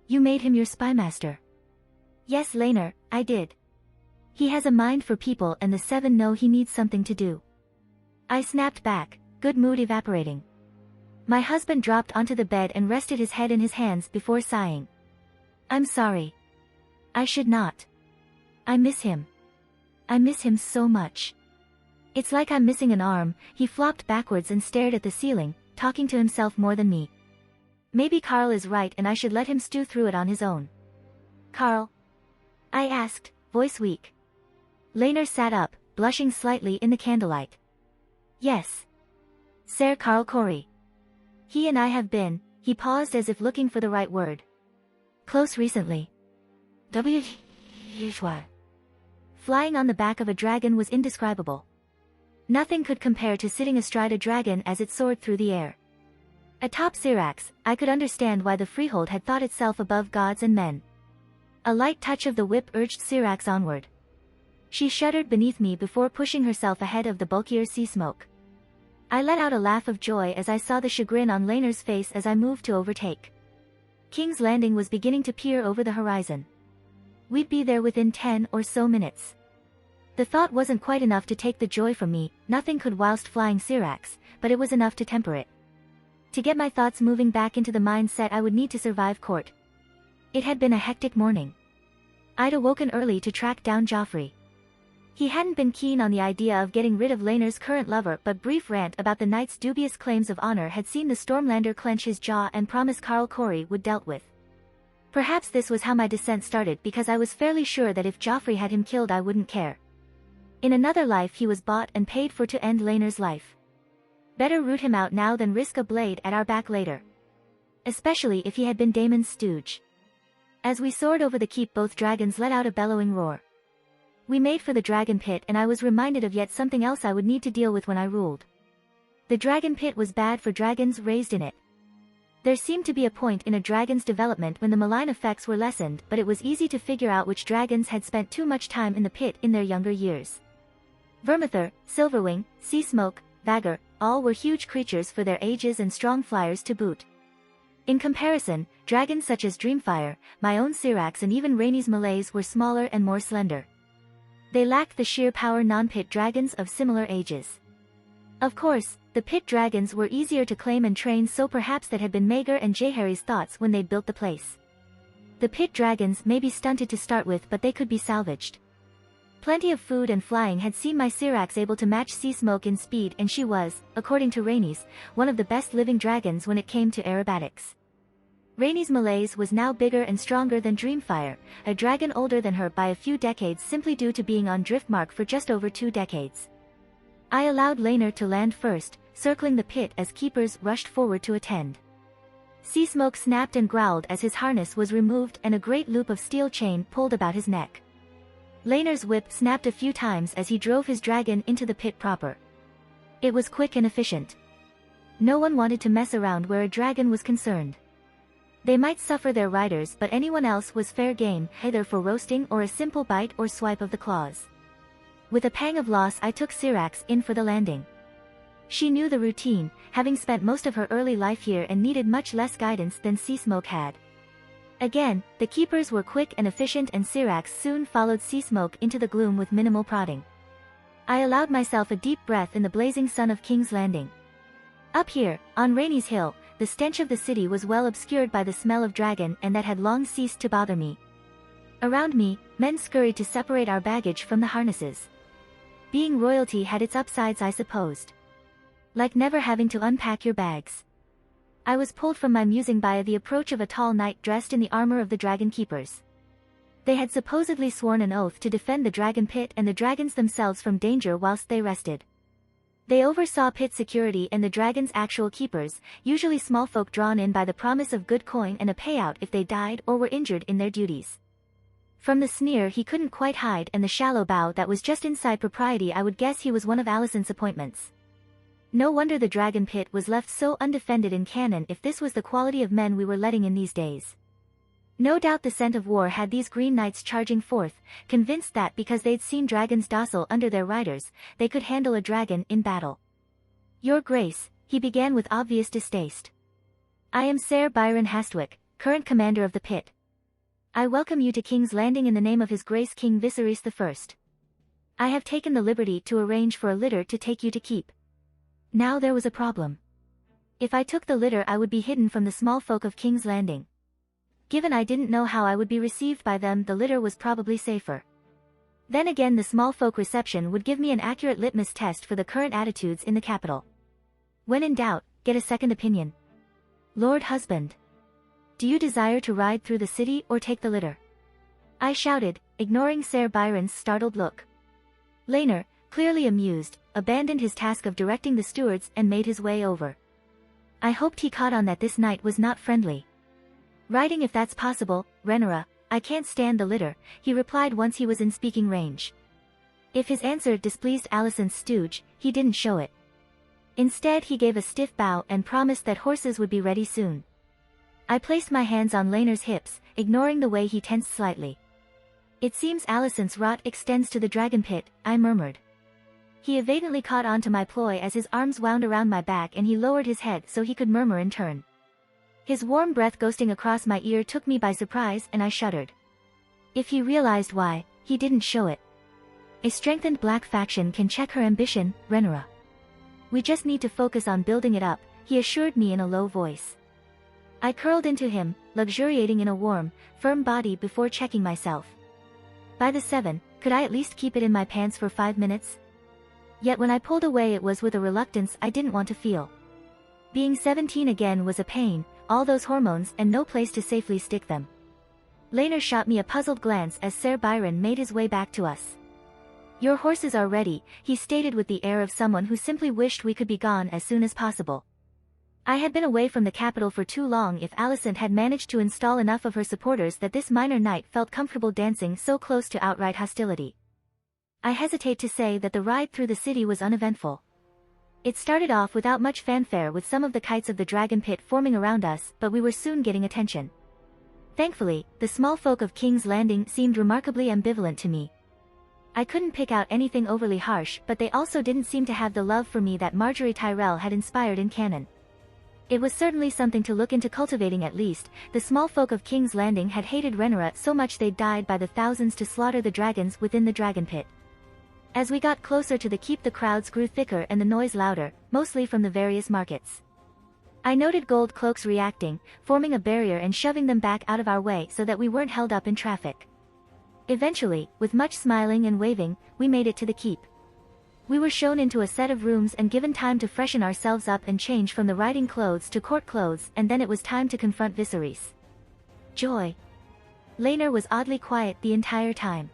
You made him your spymaster. Yes, Leena, I did. He has a mind for people and the seven know he needs something to do. I snapped back, good mood evaporating. My husband dropped onto the bed and rested his head in his hands before sighing. I'm sorry. I should not. I miss him. I miss him so much. It's like I'm missing an arm. He flopped backwards and stared at the ceiling, talking to himself more than me. Maybe Carl is right and I should let him stew through it on his own. Carl? I asked, voice weak. Leena sat up, blushing slightly in the candlelight. Yes. Ser Carl Corey. He and I have been, he paused as if looking for the right word. Close recently. Flying on the back of a dragon was indescribable. Nothing could compare to sitting astride a dragon as it soared through the air. Atop Syrax, I could understand why the freehold had thought itself above gods and men. A light touch of the whip urged Syrax onward. She shuddered beneath me before pushing herself ahead of the bulkier sea smoke. I let out a laugh of joy as I saw the chagrin on Leena's face as I moved to overtake. King's Landing was beginning to peer over the horizon. We'd be there within 10 or so minutes. The thought wasn't quite enough to take the joy from me, nothing could whilst flying Syrax, but it was enough to temper it. To get my thoughts moving back into the mindset I would need to survive court. It had been a hectic morning. I'd awoken early to track down Joffrey. He hadn't been keen on the idea of getting rid of Leena's current lover, but brief rant about the knight's dubious claims of honor had seen the Stormlander clench his jaw and promise Carl Corey would dealt with. Perhaps this was how my descent started because I was fairly sure that if Joffrey had him killed I wouldn't care. In another life he was bought and paid for to end Leena's life. Better root him out now than risk a blade at our back later. Especially if he had been Daemon's stooge. As we soared over the keep both dragons let out a bellowing roar. We made for the dragon pit and I was reminded of yet something else I would need to deal with when I ruled. The dragon pit was bad for dragons raised in it. There seemed to be a point in a dragon's development when the malign effects were lessened, but it was easy to figure out which dragons had spent too much time in the pit in their younger years. Vermithor, Silverwing, Seasmoke, Vagor, all were huge creatures for their ages and strong flyers to boot. In comparison, dragons such as Dreamfire, my own Syrax and even Rhaenys Malays were smaller and more slender. They lacked the sheer power non-pit dragons of similar ages. Of course, the pit dragons were easier to claim and train, so perhaps that had been Maegor and Jaehaerys' thoughts when they'd built the place. The pit dragons may be stunted to start with, but they could be salvaged. Plenty of food and flying had seen my Syrax able to match Seasmoke in speed, and she was, according to Rhaenys, one of the best living dragons when it came to aerobatics. Rhaenys Malays was now bigger and stronger than Dreamfire, a dragon older than her by a few decades simply due to being on Driftmark for just over 2 decades. I allowed Leena to land first, circling the pit as keepers rushed forward to attend. Seasmoke snapped and growled as his harness was removed and a great loop of steel chain pulled about his neck. Leena's whip snapped a few times as he drove his dragon into the pit proper. It was quick and efficient. No one wanted to mess around where a dragon was concerned. They might suffer their riders, but anyone else was fair game, either for roasting or a simple bite or swipe of the claws. With a pang of loss I took Syrax in for the landing. She knew the routine, having spent most of her early life here and needed much less guidance than Seasmoke had. Again, the keepers were quick and efficient and Syrax soon followed Seasmoke into the gloom with minimal prodding. I allowed myself a deep breath in the blazing sun of King's Landing. Up here, on Rainey's Hill, the stench of the city was well obscured by the smell of dragon and that had long ceased to bother me. Around me, men scurried to separate our baggage from the harnesses. Being royalty had its upsides, I supposed. Like never having to unpack your bags. I was pulled from my musing by the approach of a tall knight dressed in the armor of the dragon keepers. They had supposedly sworn an oath to defend the dragon pit and the dragons themselves from danger whilst they rested. They oversaw pit security and the dragon's actual keepers, usually small folk drawn in by the promise of good coin and a payout if they died or were injured in their duties. From the sneer he couldn't quite hide and the shallow bow that was just inside propriety, I would guess he was one of Alison's appointments. No wonder the dragon pit was left so undefended in canon if this was the quality of men we were letting in these days. No doubt the scent of war had these green knights charging forth, convinced that because they'd seen dragons docile under their riders, they could handle a dragon in battle. Your Grace, he began with obvious distaste. I am Sir Byron Hastwick, current commander of the pit. I welcome you to King's Landing in the name of His Grace King Viserys I. I have taken the liberty to arrange for a litter to take you to keep. Now there was a problem. If I took the litter I would be hidden from the small folk of King's Landing. Given I didn't know how I would be received by them, the litter was probably safer. Then again, the small folk reception would give me an accurate litmus test for the current attitudes in the capital. When in doubt, get a second opinion. Lord Husband. Do you desire to ride through the city or take the litter? I shouted, ignoring Sir Byron's startled look. Leena, clearly amused, abandoned his task of directing the stewards and made his way over. I hoped he caught on that this knight was not friendly. Riding if that's possible, Rhaenyra, I can't stand the litter, he replied once he was in speaking range. If his answer displeased Alicent's stooge, he didn't show it. Instead he gave a stiff bow and promised that horses would be ready soon. I placed my hands on Leena's hips, ignoring the way he tensed slightly. It seems Alicent's rot extends to the dragon pit, I murmured. He evidently caught on to my ploy as his arms wound around my back and he lowered his head so he could murmur in turn. His warm breath ghosting across my ear took me by surprise and I shuddered. If he realized why, he didn't show it. A strengthened black faction can check her ambition, Rhaenyra. We just need to focus on building it up, he assured me in a low voice. I curled into him, luxuriating in a warm, firm body before checking myself. By the 7, could I at least keep it in my pants for 5 minutes? Yet when I pulled away it was with a reluctance I didn't want to feel. Being 17 again was a pain, all those hormones and no place to safely stick them. Leena shot me a puzzled glance as Sir Byron made his way back to us. Your horses are ready, he stated with the air of someone who simply wished we could be gone as soon as possible. I had been away from the capital for too long if Alicent had managed to install enough of her supporters that this minor knight felt comfortable dancing so close to outright hostility. I hesitate to say that the ride through the city was uneventful. It started off without much fanfare with some of the kites of the dragon pit forming around us, but we were soon getting attention. Thankfully, the small folk of King's Landing seemed remarkably ambivalent to me. I couldn't pick out anything overly harsh, but they also didn't seem to have the love for me that Marjorie Tyrell had inspired in canon. It was certainly something to look into cultivating. At least, the small folk of King's Landing had hated Rhaenyra so much they'd died by the thousands to slaughter the dragons within the dragon pit. As we got closer to the keep the crowds grew thicker and the noise louder, mostly from the various markets. I noted gold cloaks reacting, forming a barrier and shoving them back out of our way so that we weren't held up in traffic. Eventually, with much smiling and waving, we made it to the keep. We were shown into a set of rooms and given time to freshen ourselves up and change from the riding clothes to court clothes, and then it was time to confront Viserys. Joy. Leena was oddly quiet the entire time.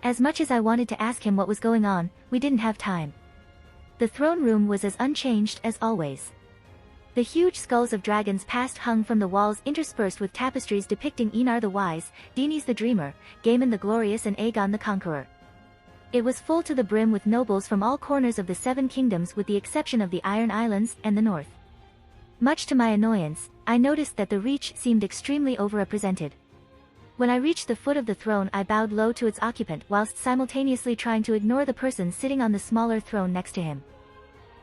As much as I wanted to ask him what was going on, we didn't have time. The throne room was as unchanged as always. The huge skulls of dragons past hung from the walls interspersed with tapestries depicting Enar the Wise, Daenerys the Dreamer, Gaemon the Glorious and Aegon the Conqueror. It was full to the brim with nobles from all corners of the 7 kingdoms with the exception of the Iron Islands and the North. Much to my annoyance, I noticed that the Reach seemed extremely overrepresented. When I reached the foot of the throne I bowed low to its occupant whilst simultaneously trying to ignore the person sitting on the smaller throne next to him.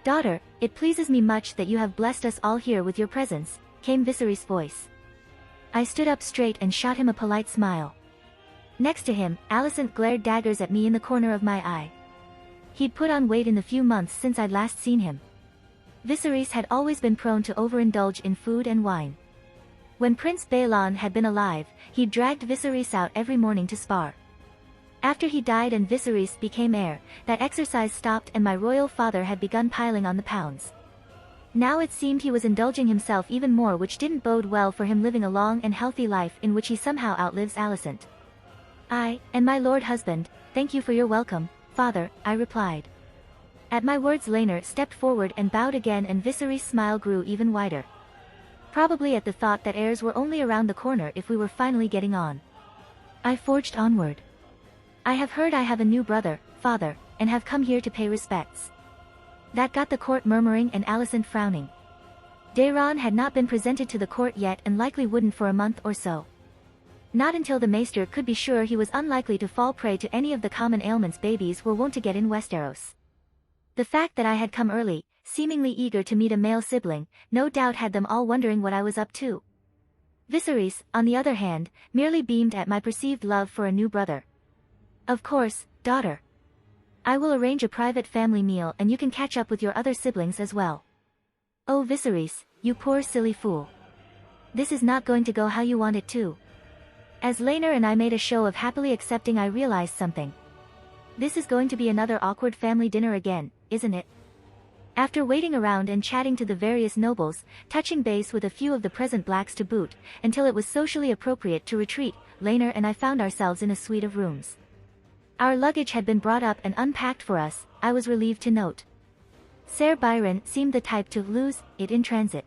Daughter, it pleases me much that you have blessed us all here with your presence, came Viserys' voice. I stood up straight and shot him a polite smile. Next to him, Alicent glared daggers at me in the corner of my eye. He'd put on weight in the few months since I'd last seen him. Viserys had always been prone to overindulge in food and wine. When Prince Baelon had been alive, he'd dragged Viserys out every morning to spar. After he died and Viserys became heir, that exercise stopped and my royal father had begun piling on the pounds. Now it seemed he was indulging himself even more, which didn't bode well for him living a long and healthy life in which he somehow outlives Alicent. "I, and my lord husband, thank you for your welcome, father," I replied. At my words Laenor stepped forward and bowed again, and Viserys' smile grew even wider. Probably at the thought that heirs were only around the corner if we were finally getting on. I forged onward. "I have heard I have a new brother, father, and have come here to pay respects." That got the court murmuring and Alicent frowning. Daeron had not been presented to the court yet and likely wouldn't for a month or so. Not until the maester could be sure he was unlikely to fall prey to any of the common ailments babies were wont to get in Westeros. The fact that I had come early, seemingly eager to meet a male sibling, no doubt had them all wondering what I was up to. Viserys, on the other hand, merely beamed at my perceived love for a new brother. "Of course, daughter. I will arrange a private family meal and you can catch up with your other siblings as well." "Oh Viserys, you poor silly fool. This is not going to go how you want it to." As Laenor and I made a show of happily accepting, I realized something. This is going to be another awkward family dinner again, isn't it? After waiting around and chatting to the various nobles, touching base with a few of the present blacks to boot, until it was socially appropriate to retreat, Laenor and I found ourselves in a suite of rooms. Our luggage had been brought up and unpacked for us, I was relieved to note. Ser Byron seemed the type to lose it in transit.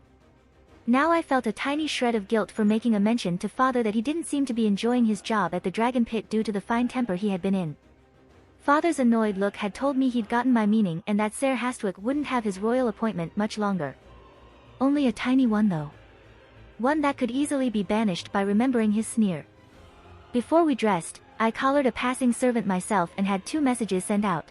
Now I felt a tiny shred of guilt for making a mention to father that he didn't seem to be enjoying his job at the Dragon Pit due to the fine temper he had been in. Father's annoyed look had told me he'd gotten my meaning and that Ser Hastwyck wouldn't have his royal appointment much longer. Only a tiny one though. One that could easily be banished by remembering his sneer. Before we dressed, I collared a passing servant myself and had 2 messages sent out.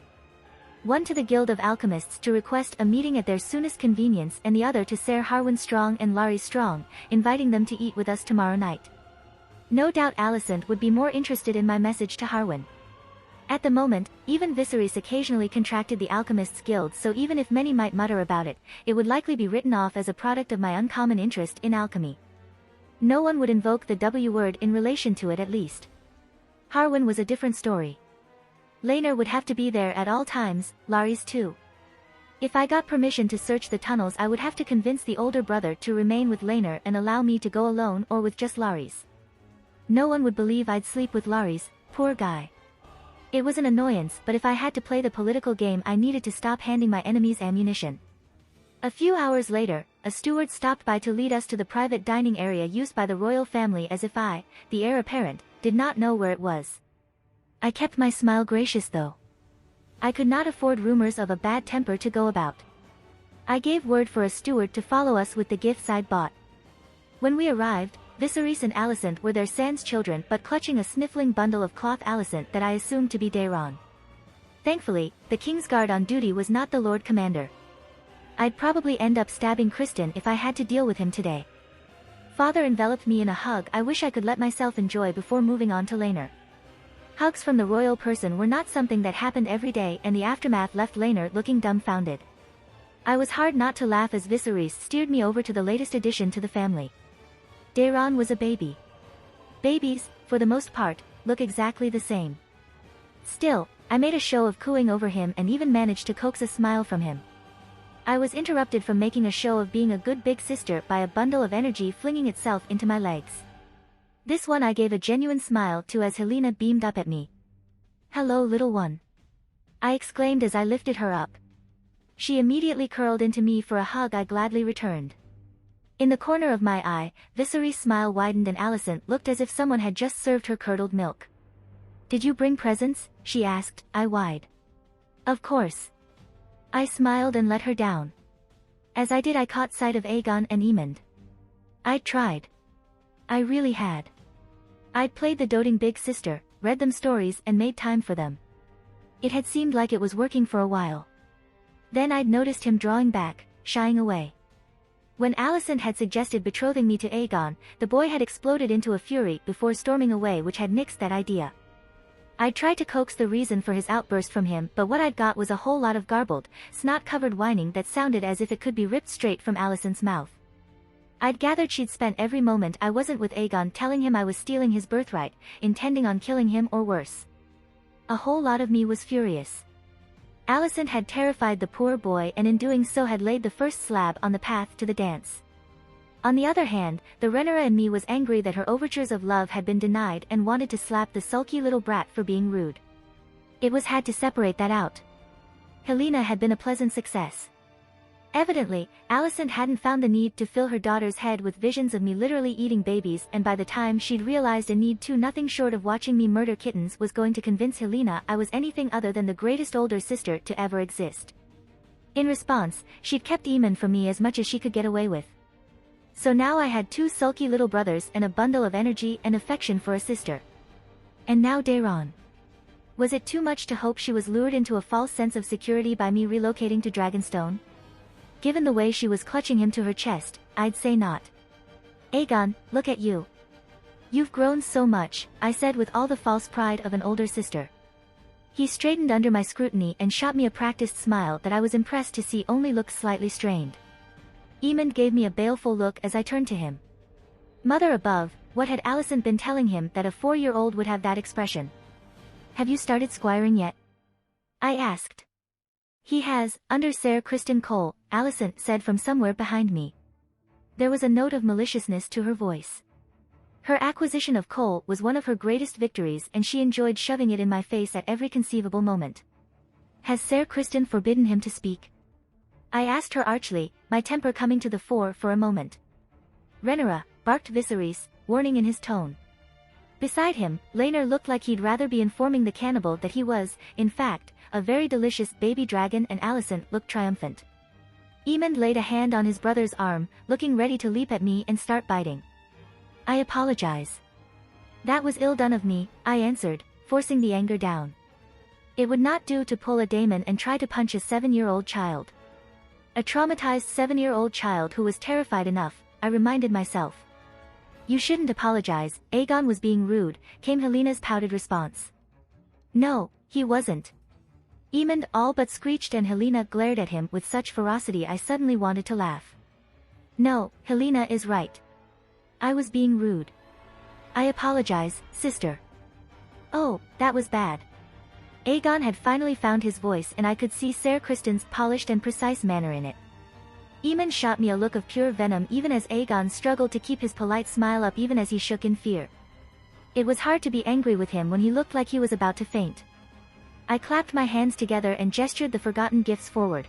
One to the Guild of Alchemists to request a meeting at their soonest convenience, and the other to Ser Harwin Strong and Larry Strong, inviting them to eat with us tomorrow night. No doubt Alicent would be more interested in my message to Harwin. At the moment, even Viserys occasionally contracted the Alchemists Guild, so even if many might mutter about it, it would likely be written off as a product of my uncommon interest in alchemy. No one would invoke the W word in relation to it, at least. Harwin was a different story. Laenor would have to be there at all times, Larry's too. If I got permission to search the tunnels, I would have to convince the older brother to remain with Laenor and allow me to go alone or with just Larry's. No one would believe I'd sleep with Larry's, poor guy. It was an annoyance, but if I had to play the political game, I needed to stop handing my enemies ammunition. A few hours later, a steward stopped by to lead us to the private dining area used by the royal family, as if I, the heir apparent, did not know where it was. I kept my smile gracious though. I could not afford rumors of a bad temper to go about. I gave word for a steward to follow us with the gifts I'd bought. When we arrived, Viserys and Alicent were their sans children but clutching a sniffling bundle of cloth Alicent that I assumed to be Daeron. Thankfully, the Kingsguard on duty was not the Lord Commander. I'd probably end up stabbing Criston if I had to deal with him today. Father enveloped me in a hug I wish I could let myself enjoy before moving on to Laenor. Hugs from the royal person were not something that happened every day, and the aftermath left Laenor looking dumbfounded. I was hard not to laugh as Viserys steered me over to the latest addition to the family. Daeron was a baby. Babies, for the most part, look exactly the same. Still, I made a show of cooing over him and even managed to coax a smile from him. I was interrupted from making a show of being a good big sister by a bundle of energy flinging itself into my legs. This one I gave a genuine smile to as Helena beamed up at me. "Hello little one," I exclaimed as I lifted her up. She immediately curled into me for a hug I gladly returned. In the corner of my eye, Viserys' smile widened and Alicent looked as if someone had just served her curdled milk. "Did you bring presents?" she asked, eye-wide. "Of course." I smiled and let her down. As I did, I caught sight of Aegon and Aemond. I'd tried. I really had. I'd played the doting big sister, read them stories and made time for them. It had seemed like it was working for a while. Then I'd noticed him drawing back, shying away. When Alicent had suggested betrothing me to Aegon, the boy had exploded into a fury before storming away, which had nixed that idea. I'd tried to coax the reason for his outburst from him, but what I'd got was a whole lot of garbled, snot-covered whining that sounded as if it could be ripped straight from Alicent's mouth. I'd gathered she'd spent every moment I wasn't with Aegon telling him I was stealing his birthright, intending on killing him or worse. A whole lot of me was furious. Alicent had terrified the poor boy and in doing so had laid the first slab on the path to the dance. On the other hand, the Rhaenyra in me was angry that her overtures of love had been denied and wanted to slap the sulky little brat for being rude. It was had to separate that out. Helena had been a pleasant success. Evidently, Alicent hadn't found the need to fill her daughter's head with visions of me literally eating babies, and by the time she'd realized a need to nothing short of watching me murder kittens was going to convince Helena I was anything other than the greatest older sister to ever exist. In response, she'd kept Aemon from me as much as she could get away with. So now I had 2 sulky little brothers and a bundle of energy and affection for a sister. And now Daeron. Was it too much to hope she was lured into a false sense of security by me relocating to Dragonstone? Given the way she was clutching him to her chest, I'd say not. Aegon, look at you. You've grown so much, I said with all the false pride of an older sister. He straightened under my scrutiny and shot me a practiced smile that I was impressed to see only looked slightly strained. Aemond gave me a baleful look as I turned to him. Mother above, what had Alicent been telling him that a 4-year-old would have that expression? Have you started squiring yet? I asked. He has, under Ser Criston Cole, Alicent said from somewhere behind me. There was a note of maliciousness to her voice. Her acquisition of Cole was one of her greatest victories and she enjoyed shoving it in my face at every conceivable moment. Has Ser Criston forbidden him to speak? I asked her archly, my temper coming to the fore for a moment. Rhaenyra, barked Viserys, warning in his tone. Beside him, Laenor looked like he'd rather be informing the cannibal that he was, in fact, a very delicious baby dragon, and Alicent looked triumphant. Aemond laid a hand on his brother's arm, looking ready to leap at me and start biting. I apologize. That was ill done of me, I answered, forcing the anger down. It would not do to pull a Daemon and try to punch a 7-year-old child. A traumatized 7-year-old child who was terrified enough, I reminded myself. You shouldn't apologize, Aegon was being rude, came Helena's pouted response. No, he wasn't. Aemond all but screeched and Helena glared at him with such ferocity I suddenly wanted to laugh. No, Helena is right. I was being rude. I apologize, sister. Oh, that was bad. Aegon had finally found his voice and I could see Ser Criston's polished and precise manner in it. Aemond shot me a look of pure venom even as Aegon struggled to keep his polite smile up even as he shook in fear. It was hard to be angry with him when he looked like he was about to faint. I clapped my hands together and gestured the forgotten gifts forward.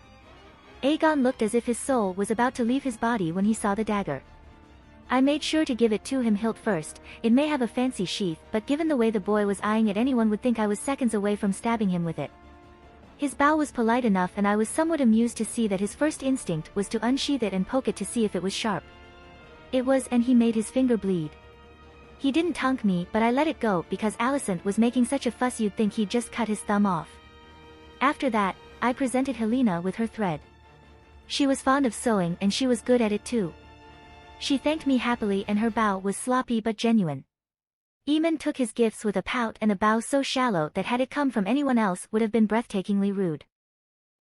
Aegon looked as if his soul was about to leave his body when he saw the dagger. I made sure to give it to him hilt first. It may have a fancy sheath, but given the way the boy was eyeing it, anyone would think I was seconds away from stabbing him with it. His bow was polite enough and I was somewhat amused to see that his first instinct was to unsheath it and poke it to see if it was sharp. It was, and he made his finger bleed. He didn't tonk me, but I let it go because Alicent was making such a fuss you'd think he'd just cut his thumb off. After that, I presented Helena with her thread. She was fond of sewing and she was good at it too. She thanked me happily and her bow was sloppy but genuine. Aemond took his gifts with a pout and a bow so shallow that had it come from anyone else would have been breathtakingly rude.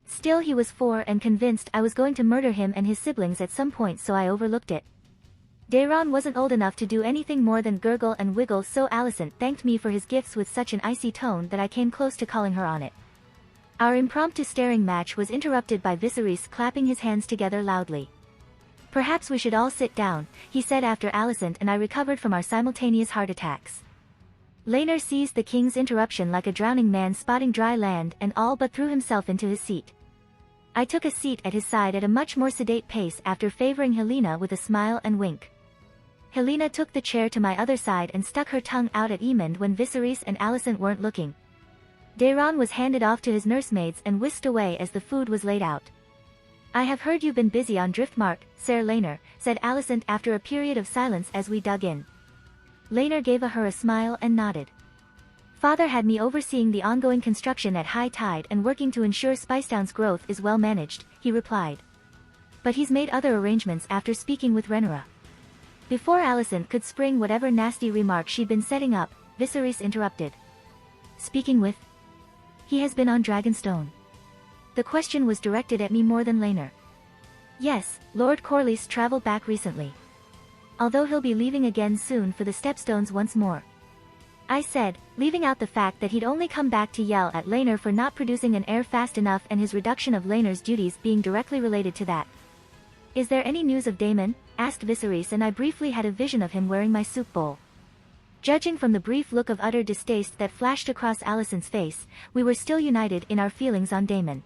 Still he was 4 and convinced I was going to murder him and his siblings at some point, so I overlooked it. Daeron wasn't old enough to do anything more than gurgle and wiggle, so Alicent thanked me for his gifts with such an icy tone that I came close to calling her on it. Our impromptu staring match was interrupted by Viserys clapping his hands together loudly. Perhaps we should all sit down, he said after Alicent and I recovered from our simultaneous heart attacks. Laenor seized the king's interruption like a drowning man spotting dry land and all but threw himself into his seat. I took a seat at his side at a much more sedate pace after favoring Helena with a smile and wink. Helena took the chair to my other side and stuck her tongue out at Aemond when Viserys and Alicent weren't looking. Daeron was handed off to his nursemaids and whisked away as the food was laid out. I have heard you've been busy on Driftmark, Ser Laenor, said Alicent after a period of silence as we dug in. Laenor gave her a smile and nodded. Father had me overseeing the ongoing construction at high tide and working to ensure Spicetown's growth is well managed, he replied. But he's made other arrangements after speaking with Rhaenyra. Before Alicent could spring whatever nasty remark she'd been setting up, Viserys interrupted. Speaking with? He has been on Dragonstone. The question was directed at me more than Leena. Yes, Lord Corlys traveled back recently. Although he'll be leaving again soon for the Stepstones once more. I said, leaving out the fact that he'd only come back to yell at Leena for not producing an heir fast enough and his reduction of Leena's duties being directly related to that. Is there any news of Daemon? Asked Viserys, and I briefly had a vision of him wearing my soup bowl. Judging from the brief look of utter distaste that flashed across Alicent's face, we were still united in our feelings on Daemon.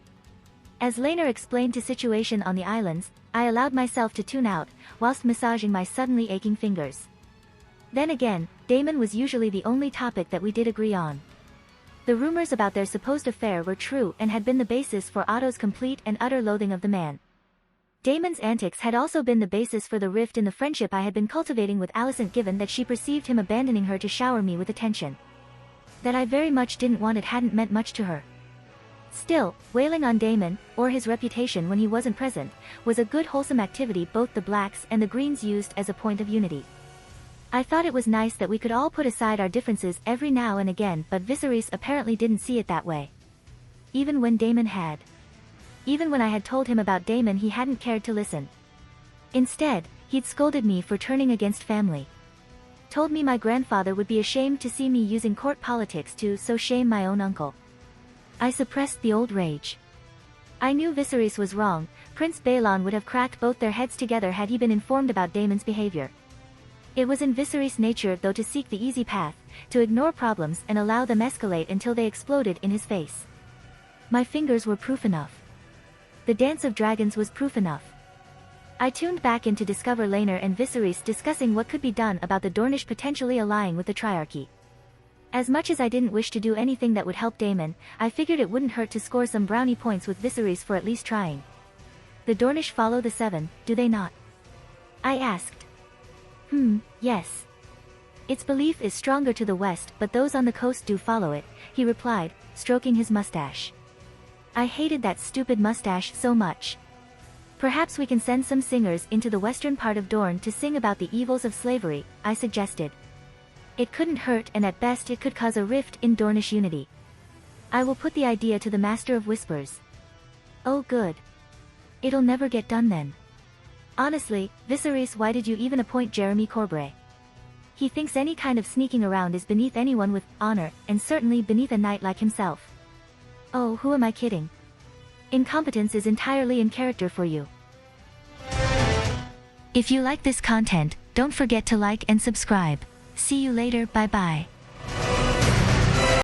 As Leena explained the situation on the islands, I allowed myself to tune out, whilst massaging my suddenly aching fingers. Then again, Daemon was usually the only topic that we did agree on. The rumors about their supposed affair were true and had been the basis for Otto's complete and utter loathing of the man. Daemon's antics had also been the basis for the rift in the friendship I had been cultivating with Alicent, given that she perceived him abandoning her to shower me with attention. That I very much didn't want it hadn't meant much to her. Still, wailing on Daemon, or his reputation when he wasn't present, was a good wholesome activity both the Blacks and the Greens used as a point of unity. I thought it was nice that we could all put aside our differences every now and again, but Viserys apparently didn't see it that way. Even when Daemon had. Even when I had told him about Daemon, he hadn't cared to listen. Instead, he'd scolded me for turning against family. Told me my grandfather would be ashamed to see me using court politics to so shame my own uncle. I suppressed the old rage. I knew Viserys was wrong. Prince Balon would have cracked both their heads together had he been informed about Daemon's behavior. It was in Viserys' nature though to seek the easy path, to ignore problems and allow them escalate until they exploded in his face. My fingers were proof enough. The Dance of Dragons was proof enough. I tuned back in to discover Leena and Viserys discussing what could be done about the Dornish potentially allying with the Triarchy. As much as I didn't wish to do anything that would help Daemon, I figured it wouldn't hurt to score some brownie points with Viserys for at least trying. The Dornish follow the Seven, do they not? I asked. Yes. Its belief is stronger to the west, but those on the coast do follow it, he replied, stroking his mustache. I hated that stupid mustache so much. Perhaps we can send some singers into the western part of Dorne to sing about the evils of slavery, I suggested. It couldn't hurt, and at best it could cause a rift in Dornish unity. I will put the idea to the Master of Whispers. Oh good. It'll never get done then. Honestly, Viserys, why did you even appoint Jeremy Corbray? He thinks any kind of sneaking around is beneath anyone with honor, and certainly beneath a knight like himself. Oh, who am I kidding? Incompetence is entirely in character for you. If you like this content, don't forget to like and subscribe. See you later, bye bye.